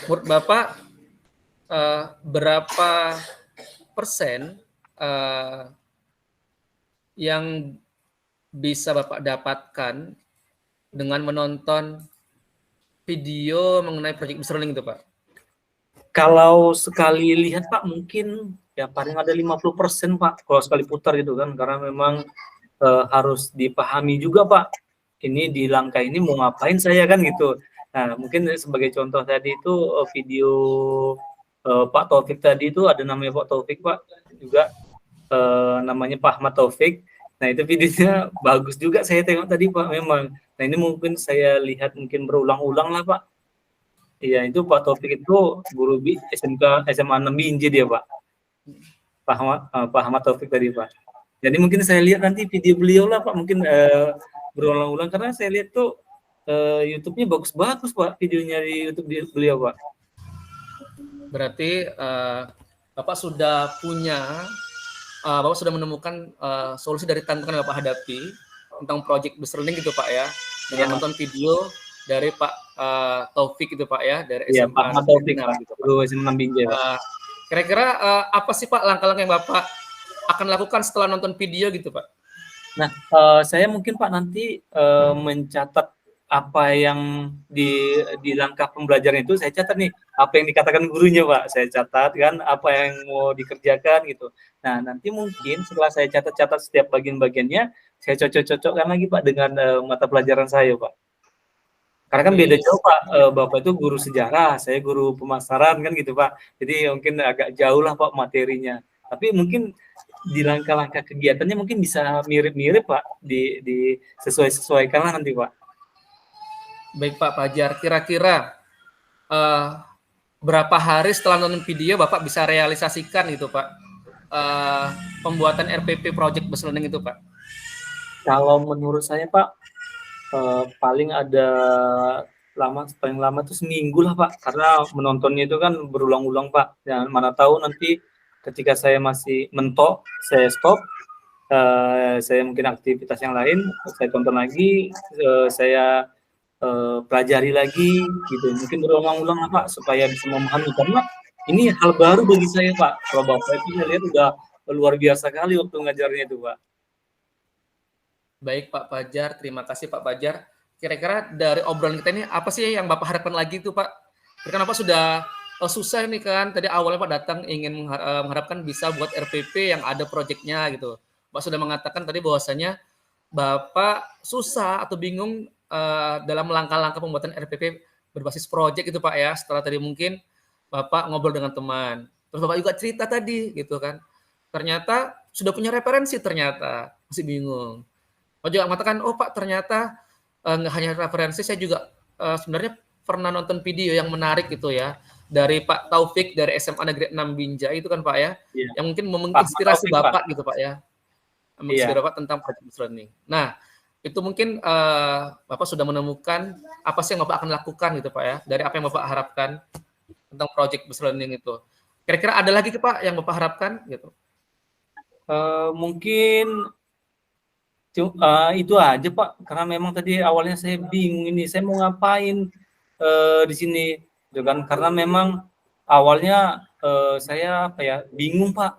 E: Menurut Bapak berapa persen yang bisa Bapak dapatkan dengan menonton video mengenai project based learning itu Pak?
D: Kalau sekali lihat Pak mungkin ya paling ada 50% Pak kalau sekali putar gitu kan, karena memang harus dipahami juga Pak, ini di langkah ini mau ngapain saya kan gitu. Nah mungkin sebagai contoh tadi itu video Pak Taufik tadi itu ada namanya Pak Taufik Pak, juga namanya Pak Ahmad Taufik. Nah itu videonya bagus juga saya tengok tadi Pak memang. Nah ini mungkin saya lihat mungkin berulang-ulang lah Pak. Iya itu Pak Taufik itu guru SMK SMA 6 Binjai dia Pak. Pak Ahmad Taufik tadi Pak. Jadi mungkin saya lihat nanti video beliau lah Pak, mungkin berulang-ulang karena saya lihat tuh YouTube-nya bagus-bagus Pak, videonya di YouTube beliau Pak.
E: Berarti Bapak sudah Bapak sudah menemukan solusi dari tantangan yang Bapak hadapi tentang project based learning gitu Pak ya, dengan nonton video dari Pak Taufik gitu Pak ya, dari SMA
D: Pak Ahmad Taufik
E: gitu, Pak.
D: Guru SMA 6 Binjai Pak.
E: Kira-kira apa sih Pak langkah-langkah yang Bapak akan lakukan setelah nonton video gitu Pak?
D: Nah, saya mungkin Pak nanti mencatat apa yang di langkah pembelajaran itu, saya catat nih apa yang dikatakan gurunya Pak, saya catat kan apa yang mau dikerjakan gitu. Nah nanti mungkin setelah saya catat-catat setiap bagian-bagiannya, saya cocok-cocokkan lagi Pak dengan mata pelajaran saya Pak. Karena kan beda jauh Pak, Bapak itu guru sejarah, saya guru pemasaran kan gitu Pak. Jadi mungkin agak jauh lah Pak materinya. Tapi mungkin di langkah-langkah kegiatannya mungkin bisa mirip-mirip Pak, disesuaikan lah nanti Pak.
E: Baik Pak Fajar, kira-kira berapa hari setelah nonton video Bapak bisa realisasikan gitu Pak pembuatan RPP Project Based Learning itu Pak?
D: Kalau menurut saya Pak, paling lama tuh seminggu lah Pak, karena menontonnya itu kan berulang-ulang Pak. Dan mana tahu nanti ketika saya masih mentok, saya stop, saya mungkin aktivitas yang lain, saya tonton lagi, saya pelajari lagi gitu, mungkin berulang-ulang lah Pak supaya bisa memahami, karena ini hal baru bagi saya Pak. Kalau Bapak itu saya lihat udah luar biasa kali waktu ngajarnya itu Pak.
E: Baik Pak Fajar, terima kasih Pak Fajar. Kira-kira dari obrolan kita ini apa sih yang Bapak harapkan lagi itu Pak? Karena Bapak sudah susah nih kan, tadi awalnya Pak datang ingin mengharapkan bisa buat RPP yang ada proyeknya gitu. Pak sudah mengatakan tadi bahwasanya Bapak susah atau bingung dalam langkah-langkah pembuatan RPP berbasis proyek itu Pak ya, setelah tadi mungkin Bapak ngobrol dengan teman, terus Bapak juga cerita tadi gitu kan, ternyata sudah punya referensi, ternyata masih bingung. Bapak juga mengatakan, oh Pak ternyata nggak hanya referensi, saya juga sebenarnya pernah nonton video yang menarik gitu ya, dari Pak Taufik dari SMA Negeri 6 Binjai itu kan Pak ya, yang mungkin menginspirasi Bapak gitu Pak ya, menginspirasi Bapak tentang project based learning. Nah itu mungkin Bapak sudah menemukan apa sih yang Bapak akan lakukan gitu Pak ya, dari apa yang Bapak harapkan tentang project based learning itu. Kira-kira ada lagi Pak yang Bapak harapkan gitu?
D: Mungkin itu aja Pak, karena memang tadi awalnya saya bingung ini saya mau ngapain di sini, gitu kan, karena memang awalnya saya apa ya, bingung Pak,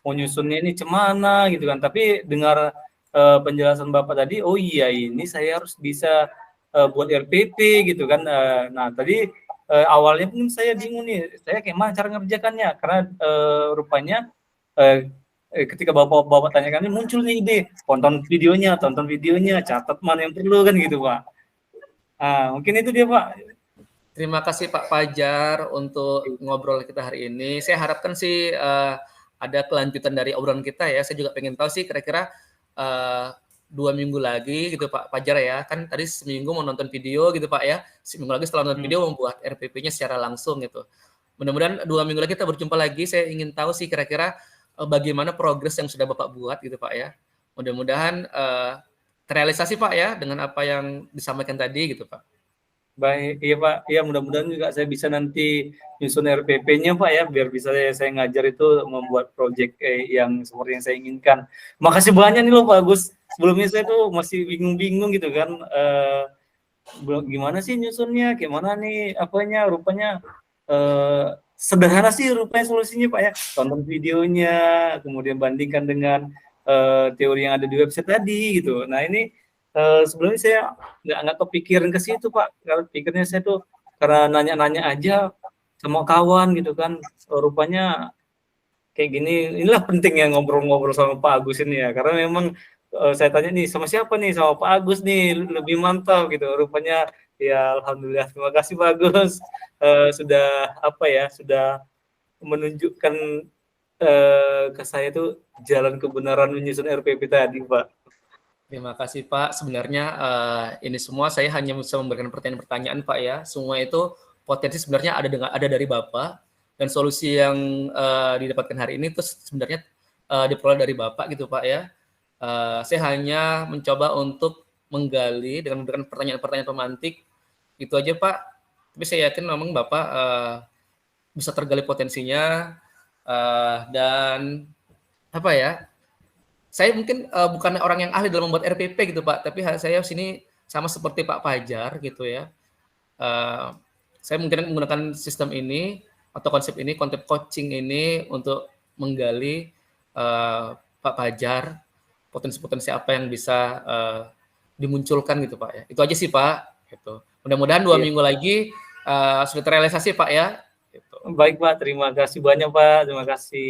D: mau nyusunnya ini cemana gitu kan. Tapi dengar penjelasan Bapak tadi, oh iya ini saya harus bisa buat RPP gitu kan. Nah tadi awalnya pun saya bingung nih, saya kayak mana cara ngerjakannya, karena rupanya ketika bapak tanyakan ini muncul nih ide, tonton videonya, catat mana yang perlu kan gitu Pak. Mungkin itu dia Pak.
E: Terima kasih Pak Fajar untuk ngobrol kita hari ini. Saya harapkan sih ada kelanjutan dari obrolan kita ya. Saya juga pengen tahu sih kira-kira 2 minggu lagi gitu Pak Fajar ya. Kan tadi seminggu mau nonton video gitu Pak ya. Seminggu lagi setelah nonton video membuat RPP-nya secara langsung gitu. Mudah-mudahan 2 minggu lagi kita berjumpa lagi. Saya ingin tahu sih kira-kira bagaimana progres yang sudah Bapak buat gitu Pak ya. Mudah-mudahan terrealisasi Pak ya dengan apa yang disampaikan tadi gitu Pak.
D: Baik, iya Pak. Ya mudah-mudahan juga saya bisa nanti nyusun RPP-nya Pak ya, biar bisa saya ngajar itu membuat proyek yang seperti yang saya inginkan. Makasih banyak nih loh Pak Agus. Sebelumnya saya tuh masih bingung-bingung gitu kan. Gimana sih nyusunnya, gimana nih apanya, rupanya sederhana sih rupanya solusinya Pak ya. Tonton videonya, kemudian bandingkan dengan teori yang ada di website tadi gitu. Nah ini sebelumnya saya nggak kepikiran ke situ Pak. Kalau pikirnya saya tuh karena nanya-nanya aja sama kawan gitu kan. Rupanya kayak gini. Inilah pentingnya ngobrol-ngobrol sama Pak Agus ini ya. Karena memang saya tanya nih sama siapa nih, sama Pak Agus nih lebih mantap gitu. Rupanya ya alhamdulillah. Terima kasih Pak Agus sudah apa ya, sudah menunjukkan ke saya tuh jalan kebenaran menyusun RPP tadi Pak.
E: Terima kasih Pak. Sebenarnya ini semua saya hanya bisa memberikan pertanyaan-pertanyaan Pak ya. Semua itu potensi sebenarnya ada dari Bapak dan solusi yang didapatkan hari ini itu sebenarnya diperoleh dari Bapak gitu Pak ya. Saya hanya mencoba untuk menggali dengan memberikan pertanyaan-pertanyaan pemantik itu aja Pak. Tapi saya yakin memang Bapak bisa tergali potensinya dan apa ya? Saya mungkin bukan orang yang ahli dalam membuat RPP gitu Pak, tapi saya sini sama seperti Pak Fajar gitu ya. Saya mungkin menggunakan sistem ini atau konsep coaching ini untuk menggali Pak Fajar potensi-potensi apa yang bisa dimunculkan gitu Pak ya. Itu aja sih Pak. Gitu. Mudah-mudahan 2 minggu lagi sudah terrealisasi Pak ya. Gitu.
D: Baik Pak, terima kasih banyak Pak. Terima kasih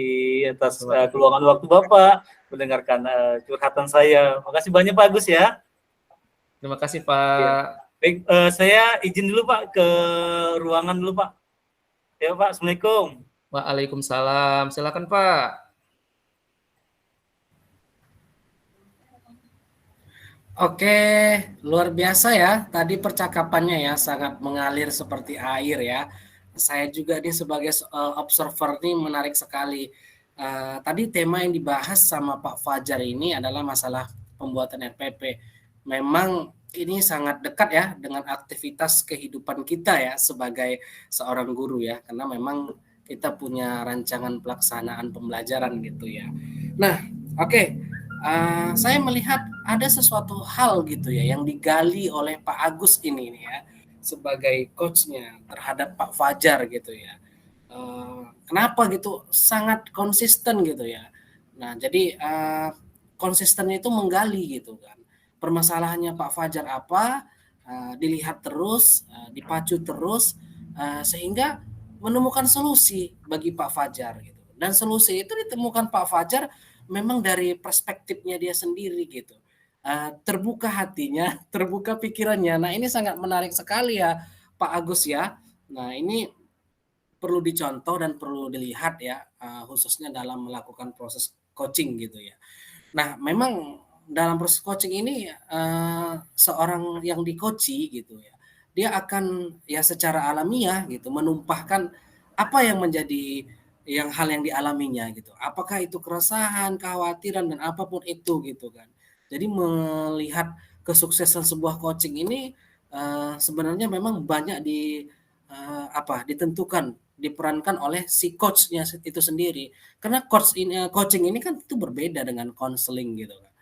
D: atas keluangan waktu Bapak mendengarkan curhatan saya. Makasih banyak Pak Agus ya.
E: Terima kasih Pak.
D: Ya. Baik, saya izin dulu Pak ke ruangan dulu Pak. Ya Pak, Assalamualaikum.
E: Waalaikumsalam. Silakan Pak.
B: Oke, luar biasa ya. Tadi percakapannya ya sangat mengalir seperti air ya. Saya juga nih sebagai observer nih menarik sekali. Tadi tema yang dibahas sama Pak Fajar ini adalah masalah pembuatan RPP. Memang ini sangat dekat ya dengan aktivitas kehidupan kita ya sebagai seorang guru ya, karena memang kita punya rancangan pelaksanaan pembelajaran gitu ya. Nah, oke. Saya melihat ada sesuatu hal gitu ya yang digali oleh Pak Agus ini nih ya sebagai coachnya terhadap Pak Fajar gitu ya. Kenapa gitu sangat konsisten gitu ya. Nah jadi konsisten itu menggali gitu kan permasalahannya Pak Fajar apa, dilihat terus, dipacu terus sehingga menemukan solusi bagi Pak Fajar gitu. Dan solusi itu ditemukan Pak Fajar memang dari perspektifnya dia sendiri gitu. Terbuka hatinya, terbuka pikirannya. Nah ini sangat menarik sekali ya Pak Agus ya. Nah ini perlu dicontoh dan perlu dilihat ya, khususnya dalam melakukan proses coaching gitu ya. Nah memang dalam proses coaching ini seorang yang di-coachi gitu ya, dia akan ya secara alamiah gitu menumpahkan apa yang menjadi hal yang dialaminya gitu. Apakah itu keresahan, kekhawatiran dan apapun itu gitu kan. Jadi melihat kesuksesan sebuah coaching ini sebenarnya memang banyak ditentukan, diperankan oleh si coachnya itu sendiri. Karena coaching ini kan itu berbeda dengan counseling gitu kan.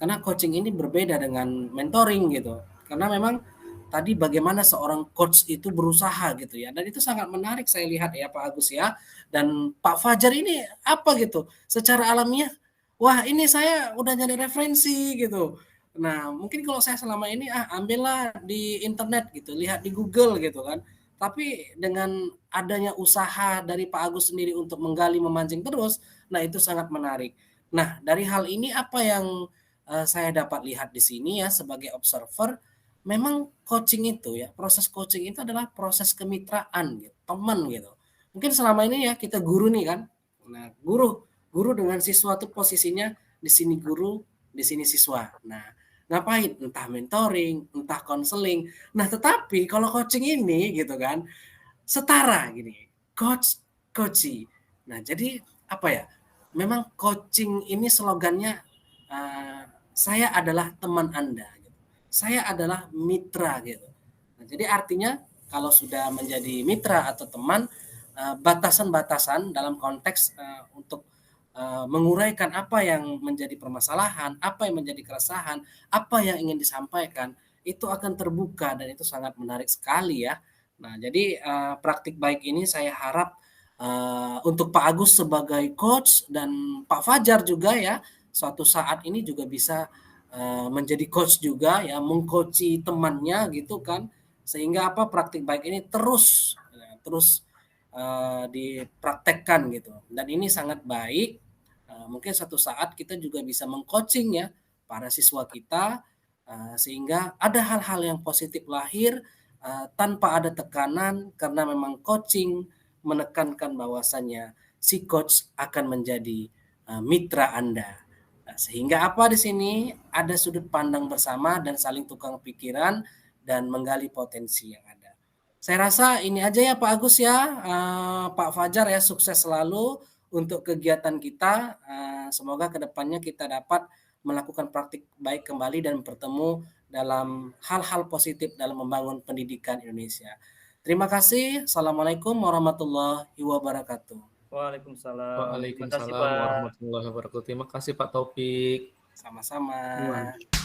B: Karena coaching ini berbeda dengan mentoring gitu. Karena memang tadi bagaimana seorang coach itu berusaha gitu ya. Dan itu sangat menarik saya lihat ya Pak Agus ya. Dan Pak Fajar ini apa gitu, secara alamiah, wah ini saya udah jadi referensi gitu. Nah mungkin kalau saya selama ini ambillah di internet gitu, lihat di Google gitu kan. Tapi dengan adanya usaha dari Pak Agus sendiri untuk menggali memancing terus, nah itu sangat menarik. Nah dari hal ini apa yang saya dapat lihat di sini ya sebagai observer, memang coaching itu ya, proses coaching itu adalah proses kemitraan gitu, teman gitu. Mungkin selama ini ya kita guru nih kan. Nah, guru dengan siswa tuh posisinya di sini guru, di sini siswa. Nah, ngapain? Entah mentoring, entah konseling. Nah, tetapi kalau coaching ini gitu kan setara gini. Coach, coachee. Nah, jadi apa ya? Memang coaching ini slogannya saya adalah teman Anda. Saya adalah mitra gitu. Nah, jadi artinya kalau sudah menjadi mitra atau teman, batasan-batasan dalam konteks untuk menguraikan apa yang menjadi permasalahan, apa yang menjadi keresahan, apa yang ingin disampaikan, itu akan terbuka dan itu sangat menarik sekali ya. Nah, jadi praktik baik ini saya harap untuk Pak Agus sebagai coach dan Pak Fajar juga ya, suatu saat ini juga bisa menjadi coach juga ya, mengcoachi temannya gitu kan, sehingga apa praktik baik ini terus dipraktekkan gitu, dan ini sangat baik. Mungkin suatu saat kita juga bisa mengcoaching ya para siswa kita, sehingga ada hal-hal yang positif lahir tanpa ada tekanan, karena memang coaching menekankan bahwasannya si coach akan menjadi mitra Anda. Nah, sehingga apa di sini ada sudut pandang bersama dan saling tukar pikiran dan menggali potensi yang ada. Saya rasa ini aja ya Pak Agus ya, Pak Fajar ya, sukses selalu untuk kegiatan kita. Semoga kedepannya kita dapat melakukan praktik baik kembali dan bertemu dalam hal-hal positif dalam membangun pendidikan Indonesia. Terima kasih. Assalamualaikum warahmatullahi wabarakatuh.
E: Waalaikumsalam. Terima kasih
C: Waalaikumsalam
E: Pak.
C: warahmatullahi wabarakatuh. Terima kasih Pak Taufik.
B: Sama-sama.
C: Iya.